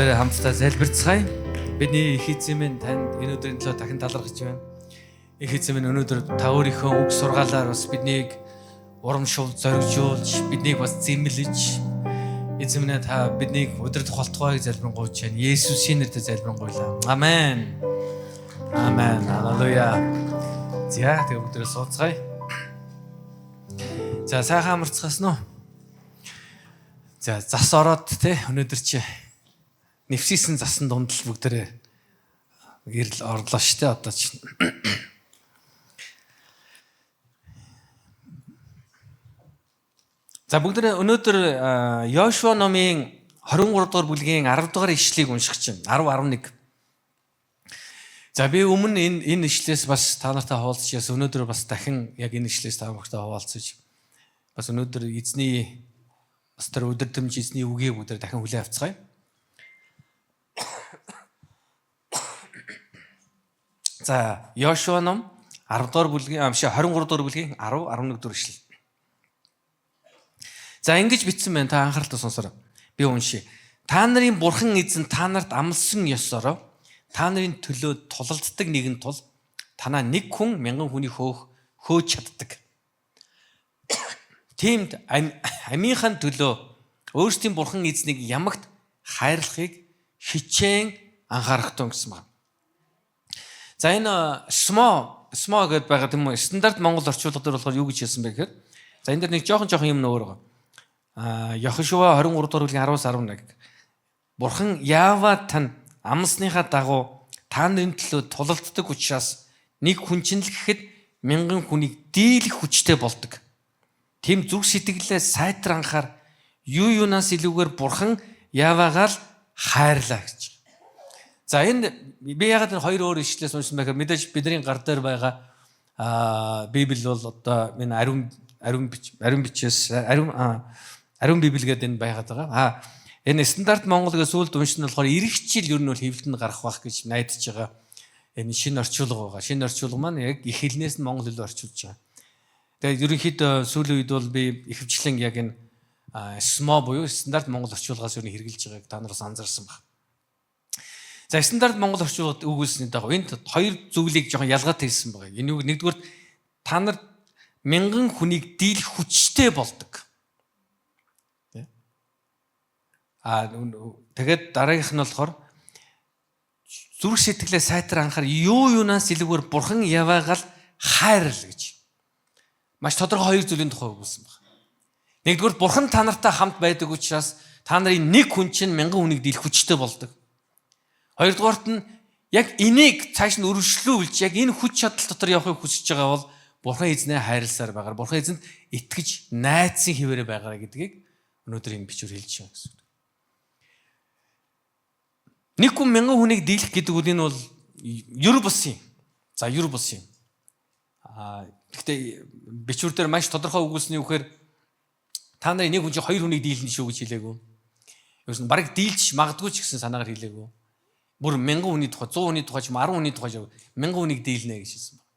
бүгдээрээ хамтдаа залбирцгаая. Бидний их эзэн минь танд энэ өдрийн төлөө дахин талархаж байна. Их эзэн минь өнөөдөр та өөрийнхөө үг сургаалаар бас биднийг урамшуул, зоригжуулж, биднийг бас зэмлэж, эзэн минь та биднийг удирдах болтугайг залбирanгуйч байна. Есүсийн нэрээр залбирanгуйлаа. Амен. Амен. Халелуя. За тэгээ бүгдээрээ сууцгаая. За сайхан амарцгаас нь. За зас ороод те өнөөдөр чи нэвсийсэн засан дунд л бүгдээрээ гэрэл орлоо штэ одоо чи. За бүгдээрээ өнөөдөр Йошуа номын 23 дугаар бүлгийн 10 дугаар ишлэгийг унших чинь 10-11. За би өмнө энэ ишлээс бас та нартай хуваалцчихсан. Өнөөдөр бас дахин яг энэ ишлээс та нартай хуваалцаж бас өнөөдөр эзний бас тэр өдөртөмж эзний үгийг бүгдээр дахин хүлээн авцгаая. За Йошуа ном 10 дугаар бүлгийн 23 дугаар бүлгийн 10-11 дугаар ишлэл. За ингэж бичсэн байна. Та анхааралтай сонсороо. Би уншия. Та нарын бурхан эзэн та нарт амласан ёсороо та нарын төлөө тулалддаг нэгэн тул танаа нэг хүн мянган хүний хөөж чаддаг. Тиймд амийнхаа төлөө өөрсдийн бурхан эзнийг ямагт хайрлахыг хичээн анхаарах тун гэсэн байна. За энэ SMO гэдээ байгаа тийм үү? Стандарт Монгол орчуулга дээр болохоор юу гэж хэлсэн бэ гэхээр за энэ дэр нэг жоохон юм нөөр байгаа. Йошуа 23 дугаар бүлгийн 10-11. Бурхан Яава тань амсныхаа дагуу та нарын төлөө тулалддаг учраас нэг хүн чинь л гэхэд мянган хүнийг дийлэх хүчтэй болдог. Тэм зүг сэтгэлээ сайтар анхаар юунаас илүүгээр бурхан Яваагаал хайрлаа гэж. За энэ би ягаад энэ хоёр өөр ишлээс уншсан байхаар мэдээж бидний гар дээр байгаа Библи бол одоо энэ ариун Библи гэдэг энэ байгаад байгаа. Энэ стандарт Монголыг сүүлд уншсан болохоор ирэх жил ер нь бол хэвлэлд гарах байх гэж найдаж байгаа. Энэ шинэ орчуулга байгаа. Шинэ орчуулга маань яг их хэлнээс нь монгол хэлээр орчуулж байгаа. Тэгээд ерөнхийдөө сүүлийн үед бол би ихэвчлэн яг энэ SMO буюу стандарт Монгол орчуулгаас юу хэрэгжилж байгааг та нараас анзаарсан баг. За стандарт Монгол орчуулгад өгүүлсэний дагуу энд хоёр зүйлийг жоохон ялгаад хэлсэн байгаа. Энэ үг нэгдүгээр та нар мянган хүнийг дийлэх хүчтэй болдог. Тэгээд дараагийнх нь болохоор зүрх сэтгэлээ сайтар анхаар юунаас илүүгээр бурхан Яваагаал хайрлаа гэж. Маш тодорхой хоёр зүйлийн тухай өгүүлсэн байна. Нэгдүгээр бурхан та нартай хамт байдаг учраас та нарын нэг хүн чинь мянган хүнийг дийлэх хүчтэй болдог. Хоёрдугаарт нь яг энийг цааш нь өргөжлүүлж яг энэ хүч чадал дотор явахыг хүсэж байгаа бол бурхан эзнээ хайрласаар байгаа. Бурхан эзэнд итгэж найдсан хэвээрээ байгаа гэдгийг өнөөдөр энэ бичвэр хэлж байна гэсэн. Нэг хүн мянган хүнийг дийлэх гэдэг үл энэ бол ер бус юм. За ер бус юм. Гэхдээ бичвэр дээр маш тодорхой өгүүлсний үгээр та нарын нэг хүн чинь хоёр хүнийг дийлнэ шүү гэж хэлээгүү. Ерөөс нь барыг дийлж магадгүй ч гэсэн санаагаар хэлээгүү. Бүр мянган хүний тухай, 100 хүний тухай ч 10 хүний тухай мянган хүнийг дийлнэ гэж хэлсэн байна.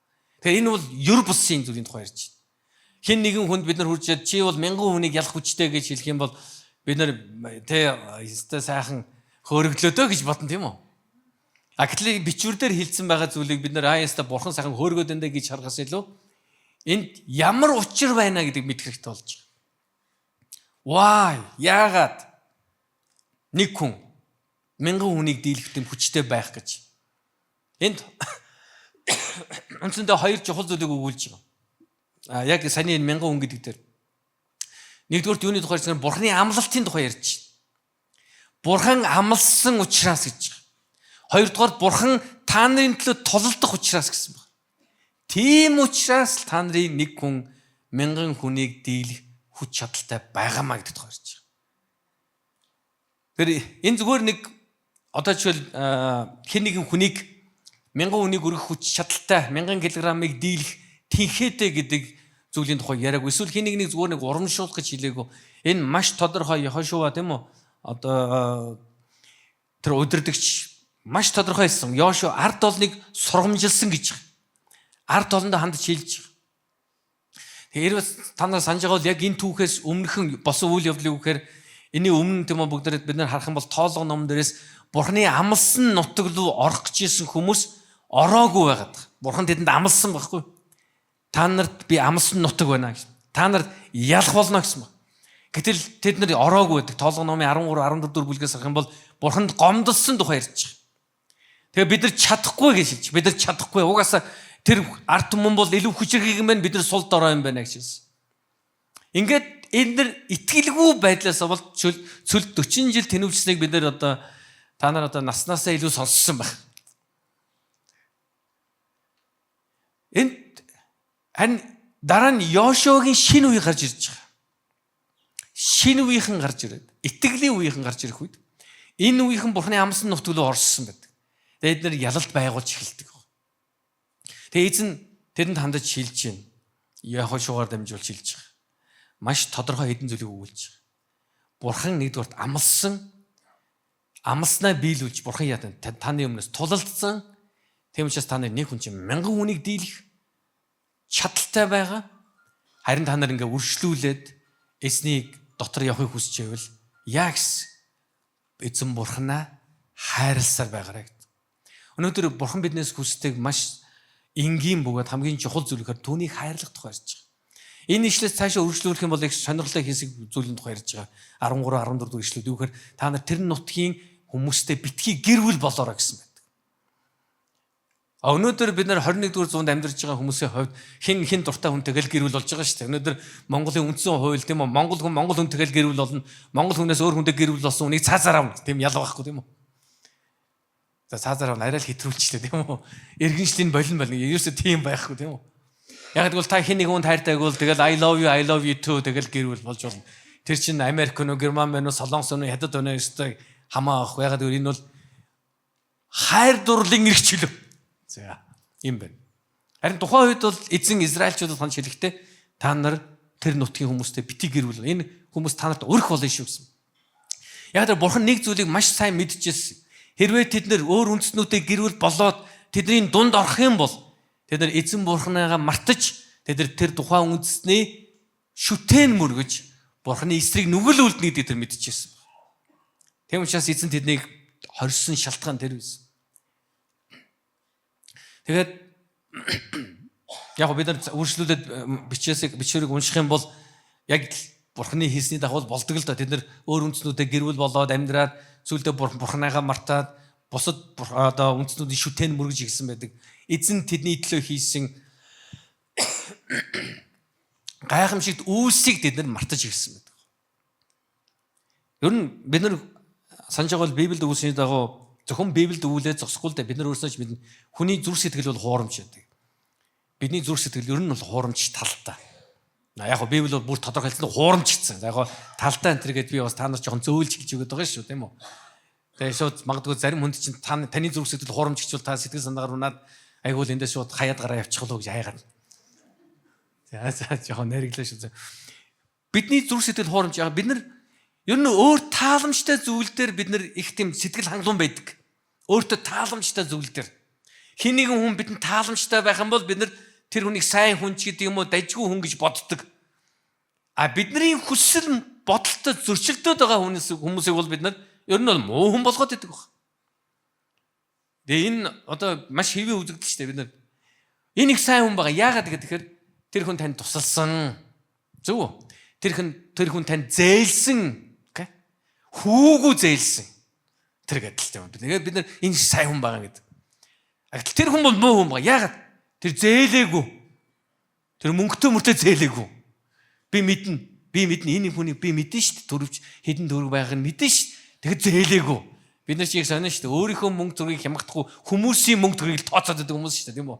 Тэгэхээр энэ бол ер бусын зүйлийн тухай ярьж байна. Хэн нэгэн хүнд бид нар хуржээд чи бол мянган хүнийг ялах хүчтэй гэж хэлэх юм бол бид нар тэ сайхан хөөрөглөөдөө гэж бодно тийм үү? Гэтэл бичвэр дээр хэлсэн байгаа зүйлийг бид нар бурхан сайхан хөөргөөд энэ гэж харахаас илүү энд ямар учир байна гэдгийг мэдэх хэрэгтэй болж байгаа. Вай, яагаад нэг хүн мянган хүнийг дийлэх гэм хүчтэй байх гэж. Энд үндсэндээ хоёр чухал зүйлийг өгүүлж байгаа. Яг саяны энэ мянган хүн гэдэг дээр. Нэгдүгээр юуны тухай ярьсан бурханы амлалтын тухай ярьж байна. Бурхан амлсан учраас гэж. Хоёрдугаар бурхан та нарын төлөө тулалдах учраас гэсэн байна. Тийм учраас та нарын нэг хүн мянган хүнийг дийлэх хүч чадалтай байгаамаа гэдэг тухай ярьж байгаа. Тэр энэ зүгээр нэг одоо жишээл хэн нэгэн хүнийг мянган хүнийг өргөх хүч чадалтай мянган килограммыг дийлэх тэнхээтэй гэдэг зүйлийн тухай яриаг. Эсвэл хэн нэгнийг зүгээр нэг урамшуулах гэж хэлээгөө. Энэ маш тодорхой Йошуа тийм үү? Одоо тэр удирдагч маш тодорхой хэлсэн. Йошуа ард олныг сургамжилсан гэж. Ард олондоо хандж хэлж байгаа. Тэгэхээр та нар санаж байгаа бол яг энэ түүхээс өмнөхөн босон үйл явдлыг үхээр Энийн өмнө тийм үү бүгд бид нар харах юм бол тоолго ном дээрээс Бурхны амлсан нутаг руу орох гэж исэн хүмүүс ороогүй байгаад. Бурхан тэдэнд амлсан байхгүй. Та нарт би амлсан нутаг байна гэж. Та нарт ялах болно гэсэн байна. Гэтэл тэд нар ороогүй байдаг. Тоолго номын 13 14 дэх бүлгээс харах юм бол Бурханд гомдолсон тухай ярьж байгаа. Тэгээ бид нар чадахгүй гэж хэлж. Бид нар чадахгүй. Угаасаа тэр ард түмэн бол илүү хүчрхийг юм байна. Бид нар сул дорой юм байна гэж хэлсэн. Ингээд энэ нар итгэлгүй байдлаас бол цөл 40 жил тэнүүчснийг бид нар одоо та нар одоо наснаасаа илүү сонссон байх. Энд харин дараа нь Йошуагийн шинэ үе гарч ирж байгаа. Шинэ үеийнхэн гарч ирээд итгэлийн үеийнхэн гарч ирэх үед энэ үеийнхэн Бурхны амлсан нутаг руу орсон байдаг. Тэгээд эдгээр ялалт байгуулж эхэлдэг. Тэгээд эзэн тэдэнд хандаж шилж байна. Йошуагаар дамжуулж шилж байгаа. Маш тодорхой хэдэн зүйлийг өгүүлж байгаа. Бурхан нэгдүгээрт амлснаа биелүүлж Бурхан яадан таны өмнөөс тулалдсан. Тийм учраас та нар нэг хүн чинь 1000 хүнийг дийлэх чадaltaй байгаа. Харин та нар ингээ үршлүүлээд эзнийг дотор явахыг хүсчихвэл яа гэсэн эзэн Бурханаа хайрласаар байгаарай гэдэг. Өнөөдөр Бурхан биднээс хүсдэг маш энгийн бөгөөд хамгийн чухал зүйлээр түүнийг хайрлах тухай ярьж байгаа. Энэ ишлээс цаашаа үргэлжлүүлэх юм бол их сонирхолтой хэсэг зүйлийн тухай ярьж байгаа. 13 14 дэх ишлүүд юу гэхээр та нар тэр нутгийн хүмүүстэй битгий гэрвэл болоорой гэсэн байдаг. Өнөөдөр бид нар 21-р зуунд амьдарч байгаа хүмүүсийн хувьд хин дуртай хүнтэйгэл гэрвэл болж байгаа шүү дээ. Өнөөдөр Монголын үндсэн хууль тийм үү? Монгол хүнтэйгэл гэрвэл болно. Монгол хүнээс өөр хүнтэй гэрвэл болсон үнийг цаазаар авна. Тийм ялгаа байхгүй тийм үү? За цаазаар авна арай л хэтрүүлчихлээ тийм үү? Иргэншлийн болон ерөөсөө тийм байхгүй тийм үү? Яг тэгвэл та хин нэг хүнд хайртайг бол тэгэл I love you too тэгэл гэрвэл болж болно. Тэр чинь Америк нөө Герман мөн Солонгос нөө хятад өнөө өстой хамаа ах. Яг тэгвэл энэ бол хайр дурлалын эрхчлөө. За юм байна. Харин тухайн үед бол эзэн Израильчуудад ханд шилэхдээ та нар тэр нутгийн хүмүүстэй битгий гэрвэл энэ хүмүүс та нарт өрх болно шүү гэсэн. Яг тэр Бурхан нэг зүйлийг маш сайн мэдчихсэн. Хэрвээ тэд нар өөр үндэстнүүдэд гэрвэл болоод тэдний дунд орох юм бол тэд нар эзэн Бурханаагаа мартаж тэд нар тэр тухайн үндэстний шүтэн мөргөж Бурханы эсрэг нүгэл үлднийг тэд нар мэдчихсэн. Тийм учраас эзэн тэднийг хорьсон шалтгаан тэр байсан. Тэгээд яг бид нар үргэлжлүүлээд бичвэрийг унших юм бол яг Бурханы хийсний дагуу болдог л да. Тэд нар өөр үндэстнүүдэд гэрвэл болоод амьдраад зүйлдээ Бурханаагаа мартаад бусад одоо үндэстнүүдийн шүтэн мөргөж ирсэн байдаг. Эзэн тэдний төлөө хийсэн гайхамшигт үйлсийг тэд нар мартаж ирсэн байдаг. Ер нь бид нар санаж байгаа бол Библиэд өгүүлсний дагуу зөвхөн Библиэд өгүүлээд зогсохгүй л да. Бид нар өөрсдөө ч мэднэ. Хүний зүрх сэтгэл бол хуурамч байдаг. Бидний зүрх сэтгэл ер нь бол хуурамч талтай. Яг го Библи бол бүр тодорхойлсон хуурамч гэсэн. Яг го талтай энэ гээд би бас та нар жоохон зөөлж хэлж өгöd байгаа шүү, тийм үү? Тэгээ шууд магадгүй зарим хүнд чинь таны зүрх сэтгэл хуурамч гэвэл та сэтгэл санаагаар унаад айгуул эндээ шууд хаяад гараа явчихлаа гэж хайгаад. За жоохон нэрэглээ шүү. Бидний зүрх сэтгэл хуурамч яг бид нар ер нь өөр тааламжтай зүйл дээр бид нар их тийм сэтгэл хангалуун байдаг. Өөртөө тааламжтай зүйл дээр. Хин нэгэн хүн бидэнд тааламжтай байх юм бол бид нар тэр хүнийг сайн хүн ч гэдэг юм уу дажгүй хүн гэж боддог. А бидний хүсэл бодолтой зөрчилдөд байгаа хүмүүсийг бол бид нар ер нь бол муу хүн болгоод идэг баг. Тэгээ энэ одоо маш хэвээ үзэгдэл шүү дээ бид нар. Энэ их сайн хүн байгаа. Яагаад гэхээр тэр хүн танд тусалсан. Зөв үү? Тэр хүн танд зээлсэн. Хүүгүү зээлсэн. Тэр гэдэлтэй юм. Тэгээд бид нар энэ сайн хүн байгаа гэдэг. Тэр хүн бол муу хүн байгаа. Яагаад? Тэр зээлээгүй. Тэр мөнгөтэй мөртөө зээлээгүй. Би мэднэ энэ хүнийг би мэднэ шүү дээ. Төрөвч хэдэн төгрөг байгааг нь мэднэ шүү дээ. Тэгээд зээлээгүй. Бид нар чиг сонино шүү дээ. Өөрийнхөө мөнгө төгрөгийг хямгахдахгүй хүмүүсийн мөнгө төгрөгийг тооцоод байдаг хүмүүс шүү дээ, тийм үү?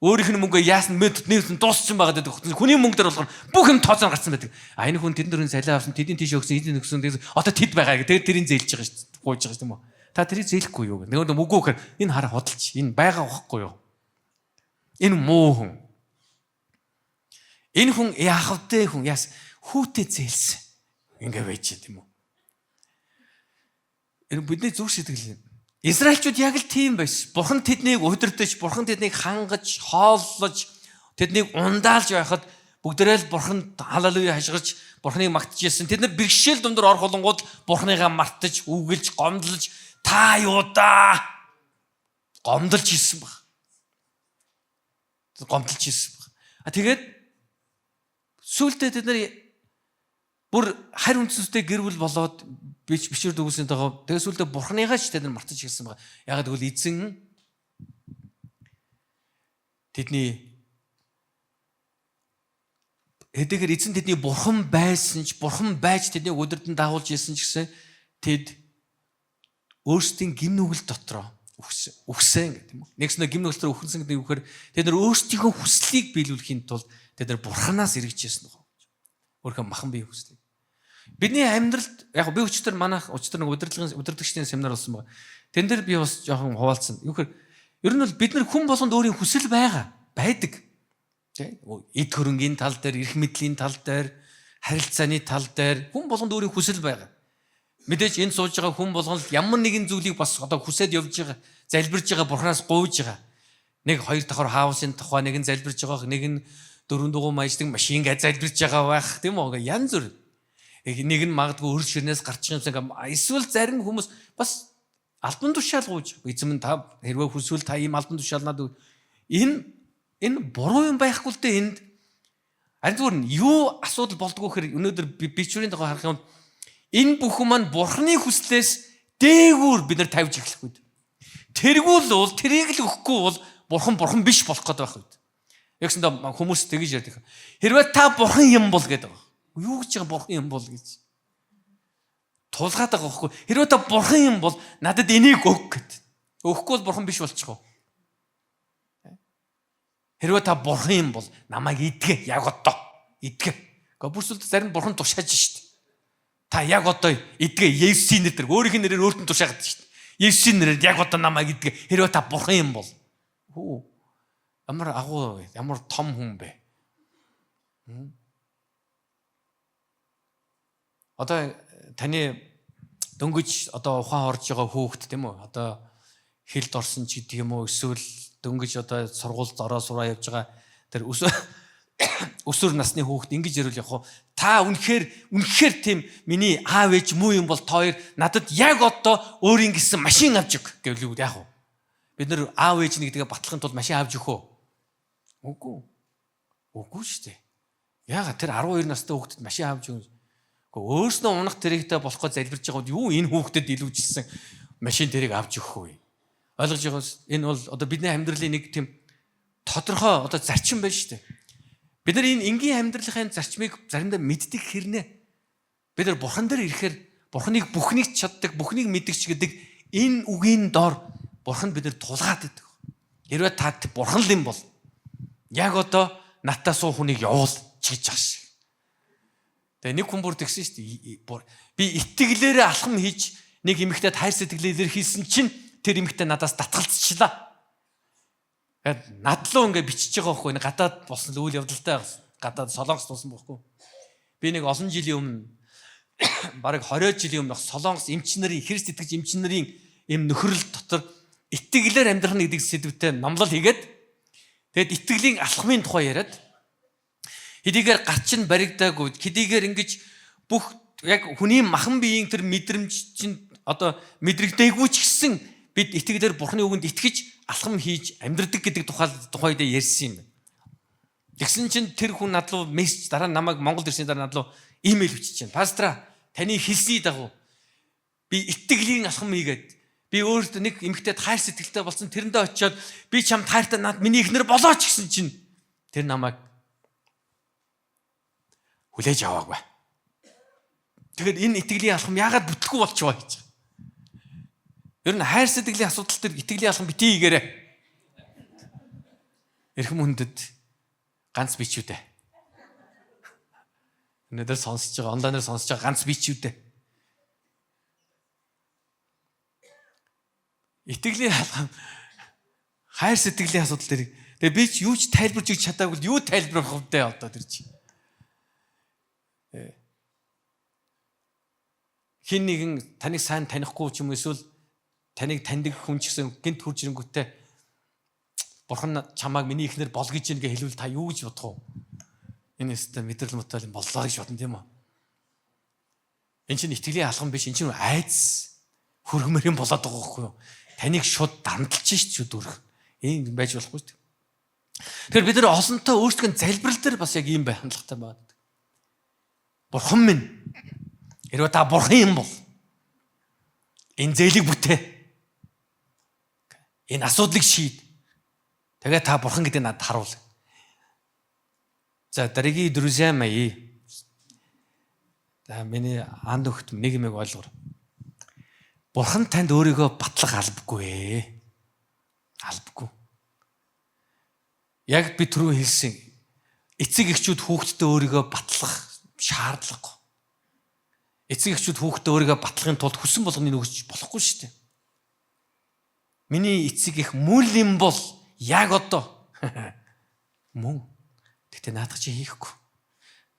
Өөрийнх нь мөнгөө яасан нэрсэн дууссан байгаа гэдэг. Хүний мөнгө дээр болгоно бүх юм тооцоо гарсан байдаг. А энэ хүн тэдэн дөрөв салиа авсан, тэдний тийш өгсөн, эдийн өгсөн. Одоо тэд байгаа. Тэгээд тэрийг зээлж байгаа шүү дээ. Гуйж байгаа тийм үү? Та тэрийг зээлэхгүй юу гэх. Нөгөө үгүй гэхээр энэ хараа худалч. Энэ байгаа байхгүй юу? Энэ муу хүн. Энэ хүн яахвтэй хүн яас хүүтэй зээлсэн. Ингээ байж тийм үү? Энэ бидний зүрх сэтгэл юм. Израильчууд яг л тийм байсан. Бурхан тэднийг удирдах, Бурхан тэднийг хангаж, хооллож, тэднийг ундаалж байхад бүгдээрээ л бурханд халелуя хашгирч бурхныг магтажсэн. Тэд нар бэрхшээл дундор орох болонгууд бурхныгаа мартаж, үгэлж, гомдлож та юу да гомдолж ирсэн баг. Гомдолж ирсэн баг. Тэгээд сүүлдээ тэд нар бүр харь үндэстнтэй гэр бүл болоод бичвэр дүүсэнд байгаа. Тэгээд сүүлдээ бурхныгаа ч тэд нар мартаж ирсэн баг. Яг гэвэл эзэн тэдний хэдийгээр эзэн тэдний бурхан байсан ч бурхан байж тэднийг өдөртөн дагуулж ирсэн ч гэсэн тэд өөрсдийн гим нүгэл дотроо үхсэн гэдэг юм уу. Нэгс нэг гим нүгэл дотроо үхсэн гэдэг нь үхээр тэд нар өөрсдийнхөө хүслийг биелүүлэхийн тулд тэд нар бурханаас эргэж ирсэн байгаа. Өөрхөн махан бие хүслийг. Бидний амьдралд яг би өчтөр манайх өчтөр нэг удирдлагчдын семинар болсон байгаа. Тэн дээр би бас жоохон хуваалцсан. Юу гэхээр ер нь бол бид нар хүн болгонд өөрийн хүсэл байдаг. Эд хөрөнгийн тал дээр, эрх мэдлийн тал дээр, харилцааны тал дээр хүн болгонд өөрийн хүсэл байгаа. Мэдээж энэ сууж байгаа хүн болгонд ямар нэгэн зүйлийг бас одоо хүсээд явж байгаа, залбирж байгаа бурханаас гуйж байгаа. Нэг хоёр давхар хаусын тухай, нэг нь залбирж байгаа, нэг нь дөрөв дугуй маячдаг машин гэж залбирж байгаа байх, тийм үү? Янз бүр. Нэг нь магадгүй өр ширнээс гарч ирсэн. Эсвэл зарим хүмүүс бас албан тушаал гуйж. Эзэм та хэрвээ хүсвэл та ийм албан тушаал надад энэ буруу юм байхгүй л дээ энд. Харин зүгээр нь юу асуудал болдгоо гэхээр өнөөдөр бичвэрийн тухай харах юм энэ бүхэн маань бурхны хүслээс дээгүүр бид нар тавьж эхлэх үед. Тэргүүл бол тэрийг л өгөхгүй бол бурхан биш болох гээд байх үед. Ягсандаа хүмүүс тэгж ярьдаг. Хэрвээ та бурхан юм бол гэдэг. Юу гэж байгаа бурхан юм бол гэж. Тулгаад байгаа байхгүй. Хэрвээ та бурхан юм бол надад энийг өг гэд. Өгөхгүй бол бурхан биш болчихгоо. Хэрвээ та бурхан юм бол намайг идгэ яг одоо идгэ. Гэхдээ бүрсэлд зарим бурхан тушааж штт. Та яг одоо идгэ Есүсийн нэрээр өөрийнх нь нэрээр өөртөө тушаагаад штт. Есүсийн нэрээр яг одоо намайг идгэ. Хэрвээ та бурхан юм бол. Ямар агуу ямар том хүн бэ? Одоо таны дөнгөж одоо ухаан орж байгаа хүүхэд тийм үү? Одоо хэлд орсон ч гэдэг юм уу? Эсвэл дөнгөж одоо сургуульд ороо сураа явж байгаа тэр өсвөр насны хүүхэд ингэж ярил явах уу? Та үнэхээр тийм миний аав ээж муу юм бол та хоёр надад яг одоо өөрийн гэсэн машин авч өг гэвэл яах вэ? Бид нар аав ээж нэгдгээ батлахын тулд машин авч өгөх үү? Үгүй шүү дээ. Яагаад тэр 12 настай хүүхдэд машин авч өгөх? Өөрснөө унах тэрэгтэй болохгүй залбирч байгаа юу энэ хүүхдэд илүүжилсэн машин тэрэг авч өгөх вэ? Ойлгож байгаа юм. Энэ бол одоо бидний амьдралын нэг тийм тодорхой одоо зарчим байна шүү дээ. Бид нар энэ энгийн амьдралын зарчмыг заримдаа мэддэг хэрнээ. Бид нар бурхан дээр ирэхээр бурханыг бүхнийг чаддаг, бүхнийг мэдгч гэдэг энэ үгийн дор бурхан бид нар тулгаад байдаг. Хэрвээ та бурхан л юм бол яг одоо натаа суу хүнийг явуул чиж аш. Тэгээ нэг хүн бүр тэгсэн шүү дээ. Би итгэлээрээ алхам хийж нэг эмэгтэйд хайр сэтгэлээр хийсэн чинь тэр эмэгтэй надаас татгалцчихлаа. Тэгээд надлуу ингээ бичиж байгаа байхгүй. Гадаад болсон үйл явдалтай гадаад Солонгос тулсан байхгүй. Би нэг олон жилийн өмнө бараг 20 жилийн өмнө Солонгос эмч нарын Христ итгэж эмч нарын юм нөхрөл дотор итгэлээр амьдрах гэдэг сэдвтэй номлол хийгээд тэгээд итгэлийн алхмын тухай яриад хэдийгээр гарч нь баригдаагүй хэдийгээр ингэж бүх яг хүний махан биеийн тэр мэдрэмж чинь одоо мэдрэгдээгүй ч гэсэн бид итгэлээр бурхны үгэнд итгэж алхам хийж амьдрдаг гэдэг тухайд ярьсан юм. Тэгсэн чинь тэр хүн надлуу мессеж дараа намайг Монголд ирсний дараа надлуу имэйл бичиж байна. Пастра таны хэлсний дагуу би итгэлийн алхам хийгээд би өөртөө нэг эмэгтэйд хайр сэтгэлтэй болсон тэрэндээ очиод би чамд хайртай над миний эхнэр болооч гэсэн чинь тэр намайг хүлээж аваагүй. Тэгэхээр энэ итгэлийн алхам яагаад бүтлэхгүй болчихваа гэж. Ер нь хайр сэтгэлийн асуудал төр итгэлийн алхам битгий хийгээрэй. Эрхэм хүндэд ганц бичүүдээ. Өнөөдөр сонсож байгаа, онлайнаар сонсож байгаа ганц бичүүдээ. Итгэлийн алхам хайр сэтгэлийн асуудал төр. Тэгээ би ч юу ч тайлбарж өгч чадаагүй юу тайлбарах вэ одоо тэр чинь. Хин нэгэн таныг сайн танихгүй ч юм эсвэл таныг таньдаг хүн ч гэсэн гинт хурж ирэнгүүтээ бурхан чамааг миний ихнэр бол гэж ингээ хэлвэл та юу гэж бодох вэ? Энэ өстө мэдрэл мутал юм боллоо гэж бодно тийм үү? Энэ чинь итгэлийн алхам биш, энэ чинь айдас хөргмөр юм болоод байгаа байхгүй юу? Таныг шууд дамталж шүү дүүрх. Ийм байж болохгүй шүү. Тэгэхээр бид нар олонтоо өөрсдөө залбирал дээр бас яг ийм байх хандлагатай байна. Бурхан минь, хэрвээ та бурхан юм бол энэ зээлийг бүтээ. Энэ асуудлыг шийд. Тэгээ та бурхан гэдэг надад харуул. За, дорогие друзья мои. За, миний анд өгт нэг юм ойлгоор. Бурхан танд өөрийгөө батлах албагүй. Албагүй. Яг би түрүү хэлсэн эцэг эхчүүд хүүхдтэй өөрийгөө батлах шаардлагагүй. Эцэг эхчүүд хүүхдтэй өөрийгөө батлахын тулд хүссэн болгоныг өгч болохгүй шүү дээ. Миний эцэг их мөн юм бол яг одоо мөн. Гэтэ наадах чи хийхгүй.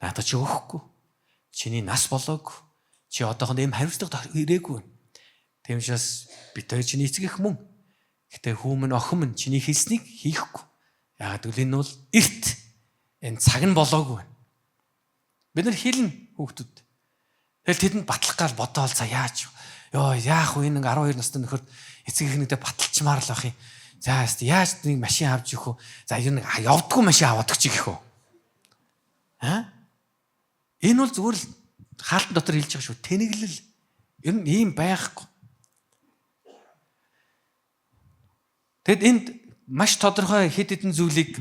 Наадах чи өгөхгүй. Чиний нас болоогүй. Чи одоохондоо юм хариуцлага ирээгүй. Тийм учраас бид хоёр чиний эцэг их мөн. Гэтэ хүүмэн охин минь чиний хэлснийг хийхгүй. Яг гэвэл энэ бол эрт. Энэ цаг нь болоогүй. Бид нар хэлнэ хүүхдүүд. Тэгэл тэдэнд батлах гал бодоол за яаж ёо яах вэ нэг 12 настай нөхөр эцэг эхнийдээ баталчмаар л ах юм. За яаж нэг машин авч өгөх вэ? За юу нэг явдггүй машин аваад өгч гэх үү? Энэ бол зүгээр л хаалтан дотор хэлж байгаа шүү. Тэнэглэл. Ер нь ийм байхгүй. Тэгэд энд маш тодорхой хэд хэдэн зүйлийг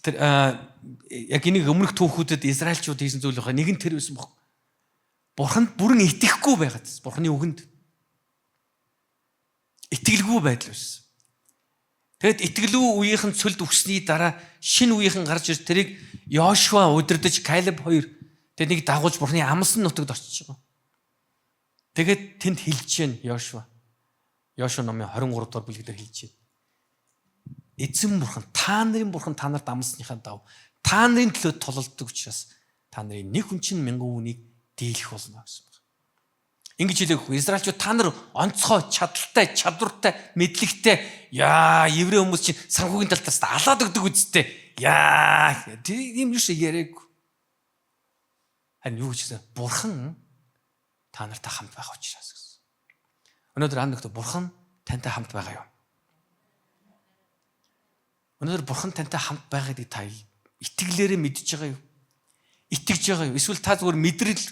тэр яг энийг өмнөх түүхүүдэд Израильчууд хийсэн зүйл байгаа. Нэг нь тэр байсан баг. Бурханд бүрэн итгэхгүй байгаад. Бурханы үгэнд итгэлгүй байдал байсан. Тэгэд итгэлгүй үеийнхэн цөлд өгсөний дараа шинэ үеийнхэн гарч ирж тэрийг Йошуа удирдах Калеб хоёр тэнийг дагуулж Бурханы амлсан нутагт очиж байгаа. Тэгээд тэнд хэлж гэн Йошуа. Йошуа номын 23 дугаар бүлгээр хэлж байна. Эзэн бурхан, та нарын бурхан та нарт амласныхаа дав. Та нарын төлөө тололдог учраас та нарын нэг хүн чинь 1000 хүнийг дийлэх болно гэсэн байна. Ингэж хэлэхгүй. Израильчууд та нар онцгой, чадaltaй, чадвартай, мэдлэгтэй еврей хүмүүс чинь санхүүгийн талтаас алаад өгдөг үсттэй. Тийм юу шиг яриаг. Харин юу гэж хэлсэн? Бурхан та нартай хамт байх учраас гэсэн. Өнөөдөр андагт бурхан тантай хамт байгаа юу? Өнөөдөр бурхан тантай хамт байгаадыг та итгэлээрээ мэдж байгаа юу? Итгэж байгаа юу? Эсвэл та зүгээр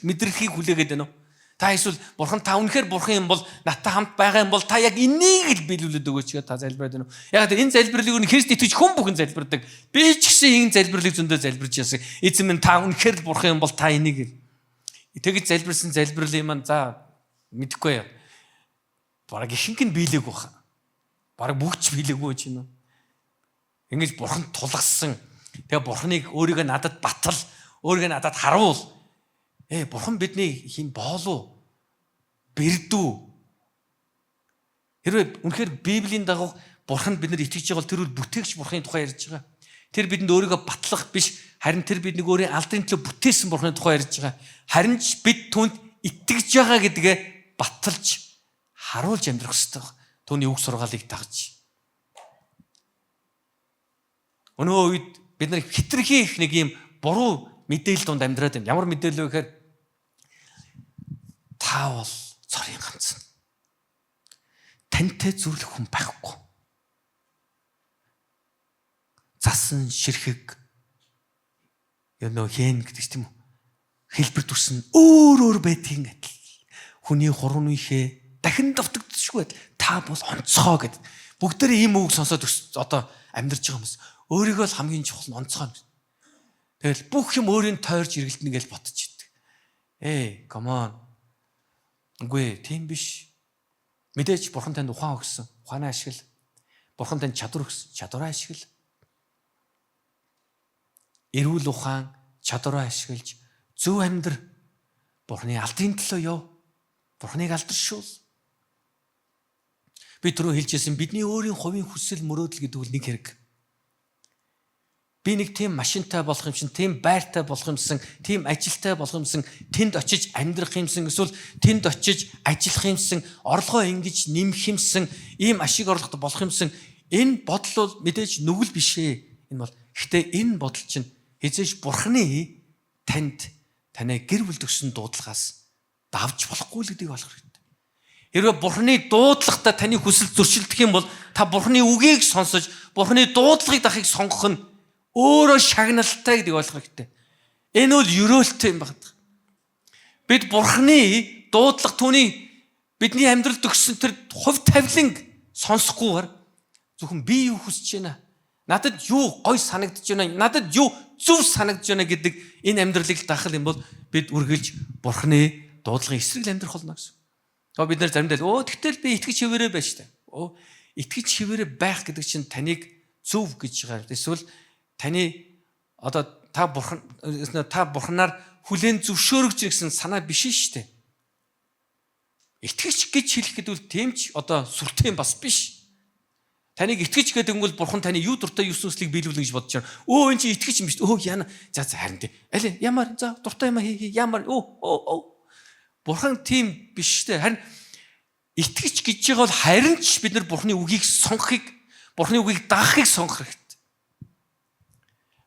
мэдрэлхийг хүлээгээд байна уу? Та эсвэл бурхан та үнэхээр бурхан юм бол надтай хамт байгаа юм бол та яг энийг л биелүүлээд өгөөч гэж та залбираад байна уу? Яг энэ залбирлыг Христ итгэж хүн бүхэн залбирдаг. Би ч гэсэн энэ залбирлыг зөндөө залбирч яасан. Эзэн минь та үнэхээр л бурхан юм бол та энийг тэгж залбирсан залбирлын маань за мэдэхгүй яа. Бараг ихэнх нь биелээг баха. Бараг бүгд ч биелээгүй ч юм уу? Ингэж бурханд тулгсан. Тэгээ бурханыг өөрийгөө надад батал, өөрийгөө надад харуул. Бурхан бидний хин боолуу, бэрдүү. Хэрвээ үнэхээр Библийн дагуу бурханд бид нар итгэж байгаа бол тэр үл бүтээгч бурханы тухай ярьж байгаа. Тэр бидэнд өөрийгөө батлах биш, харин тэр бидний өөрийн алдрын төлөө бүтээсэн бурханы тухай ярьж байгаа. Харин ч бид түүнд итгэж байгаа гэдгээ баталж, харуулж амьдрах ёстой. Түүний үг сургаалыг дагж. Өнөө үед бид нар хитрхи их нэг юм буруу мэдээлэл донд амьдраад байна. Ямар мэдээлэл вэ гэхээр та бол цорын ганц. Тантай зүрлэх хүн байхгүй. Засан ширхэг хэн гэдэг тийм үү? Хэлбэр төсөн өөр байдгийн адил. Хүний хурууны ихээ дахин давтагдчихгүй байл. Та бол онцгой гэд. Бүгдээрээ ийм үг сонсоод одоо амьдарч байгаа хүмүүс. Өөрийгөө л хамгийн чухал нь онцгой. Тэгэл бүх юм өөрийн тойрч эргэлтэнэ гэж бодож идэг. Come on. Үгүй тийм биш. Мэдээж бурхан танд ухаан өгсөн. Ухаанаа ашигла. Бурхан танд чадвар өгсөн. Чадвараа ашигла. Эрүүл ухаан, чадвараа ашиглаж зөв амьдр. Бурханы алдрын төлөө яв. Бурханыг алдаршуул. Би түрүү хэлжсэн бидний өөрийн хувийн хүсэл мөрөөдөл гэдэг үл нэг хэрэг. Би нэг тийм машинтай болох юмсан, тийм байртай болох юмсан, тийм ажилтай болох юмсан, тэнд очиж амьдрах юмсан, эсвэл тэнд очиж ажиллах юмсан, орлогоо ингэж нэмэх юмсан, ийм ашиг орлоготой болох юмсан. Энэ бодол бол мэдээж нүгэл биш ээ. Энэ бол гэхдээ энэ бодол чинь хизээж Бурхны танд танай гэр бүл төгсөн дуудлагаас давж болохгүй л гэдгийг ойлгох хэрэгтэй. Хэрвээ Бурхны дуудлагатай таны хүсэл зөрчилдөх юм бол та Бурхны үгийг сонсож, Бурхны дуудлагыг дахыг сонгох нь өөрөө шагналтай гэдгийг ойлгох хэрэгтэй. Энэ бол ерөөлтэй юм байна. Бид Бурхны дуудлага түүний бидний амьдралд өгсөн тэр хувь тавиланг сонсохгүйгээр зөвхөн би юу хүсэж байна? Надад юу гой санагдаж байна? Надад юу зөв санагдаж байна гэдэг энэ амьдралыг даахал юм бол бид үргэлж Бурхны дуудлагын эсрэг амьдрах болно гэсэн. Тэгээ бид нар заримдаа тэгтэл би итгэж хിവэрэ байж та. Итгэж хിവэрэ байх гэдэг чинь таныг зөв гэж байгаа. Эсвэл таны одоо та Бурханаар хүлээн зөвшөөрөгч гэсэн санаа биш шүү дээ. Итгэж гэж хэлэх гэдэг бол тийм ч одоо сүртэй бас биш. Таныг итгэж гэдэг нь бол Бурхан таны юу дуртай юу сүнслийг биелүүлнэ гэж бодож байна. Энд чи итгэж юм биш. Яана. За харин тий. Аль ямар за дуртай юм ямар Бурхан тийм биш дээ. Харин итгэж гэж байгаа бол харин ч бид нар Бурханы үгийг сонгохыг, Бурханы үгийг даахыг сонгох хэрэгтэй.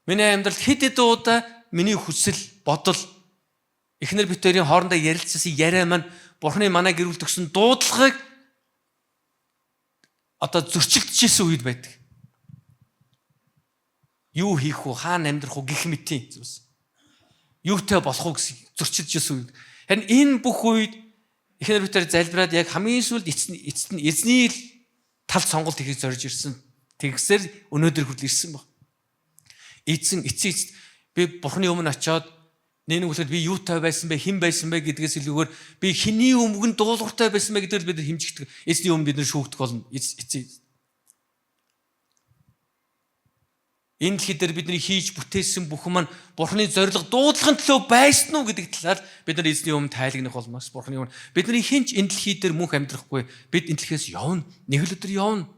Миний амьдралд хэд хэдэн удаа миний хүсэл, бодол эхнэр бид хоёрын хоорондоо ярилцсан яриа маань Бурханы манай гэр бүл төгсөн дуудлагыг одоо зөрчилдөжсэн үед байдаг. Юу хийх вэ? Хаана амьдрах вэ гэх мэтийн зүйлс. Юутай болох вэ гэсэн зөрчилдөжсэн үед. Харин энэ бүх үед эхнэр бид хоёр залбираад яг хамгийн сүүлд эзний тал сонголт хийхийг зорж ирсэн. Тэгсээр өнөөдөр хүртэл ирсэн баг. Эцэг би Бурханы өмнө очиод нэг үлээд би юутай байсан бэ, хэн байсан бэ гэдгээс илүүгээр би хэний өмнө дуулууртай байсан бэ гэдгээр бид хэмжигдэх. Эзний өмнө бид нар шүүгдэх болно. Энэ дэлхий дээр бидний хийж бүтээсэн бүхэн маань Бурханы зориг дуудлагын төлөө байсан уу гэдэг талаар бид нар эзний өмнө тайлагнах болмоос Бурханы өмнө бидний хинч энэ дэлхий дээр мөнх амьдрахгүй бид энэ дэлхиэс явна. Нэг л өдөр явна.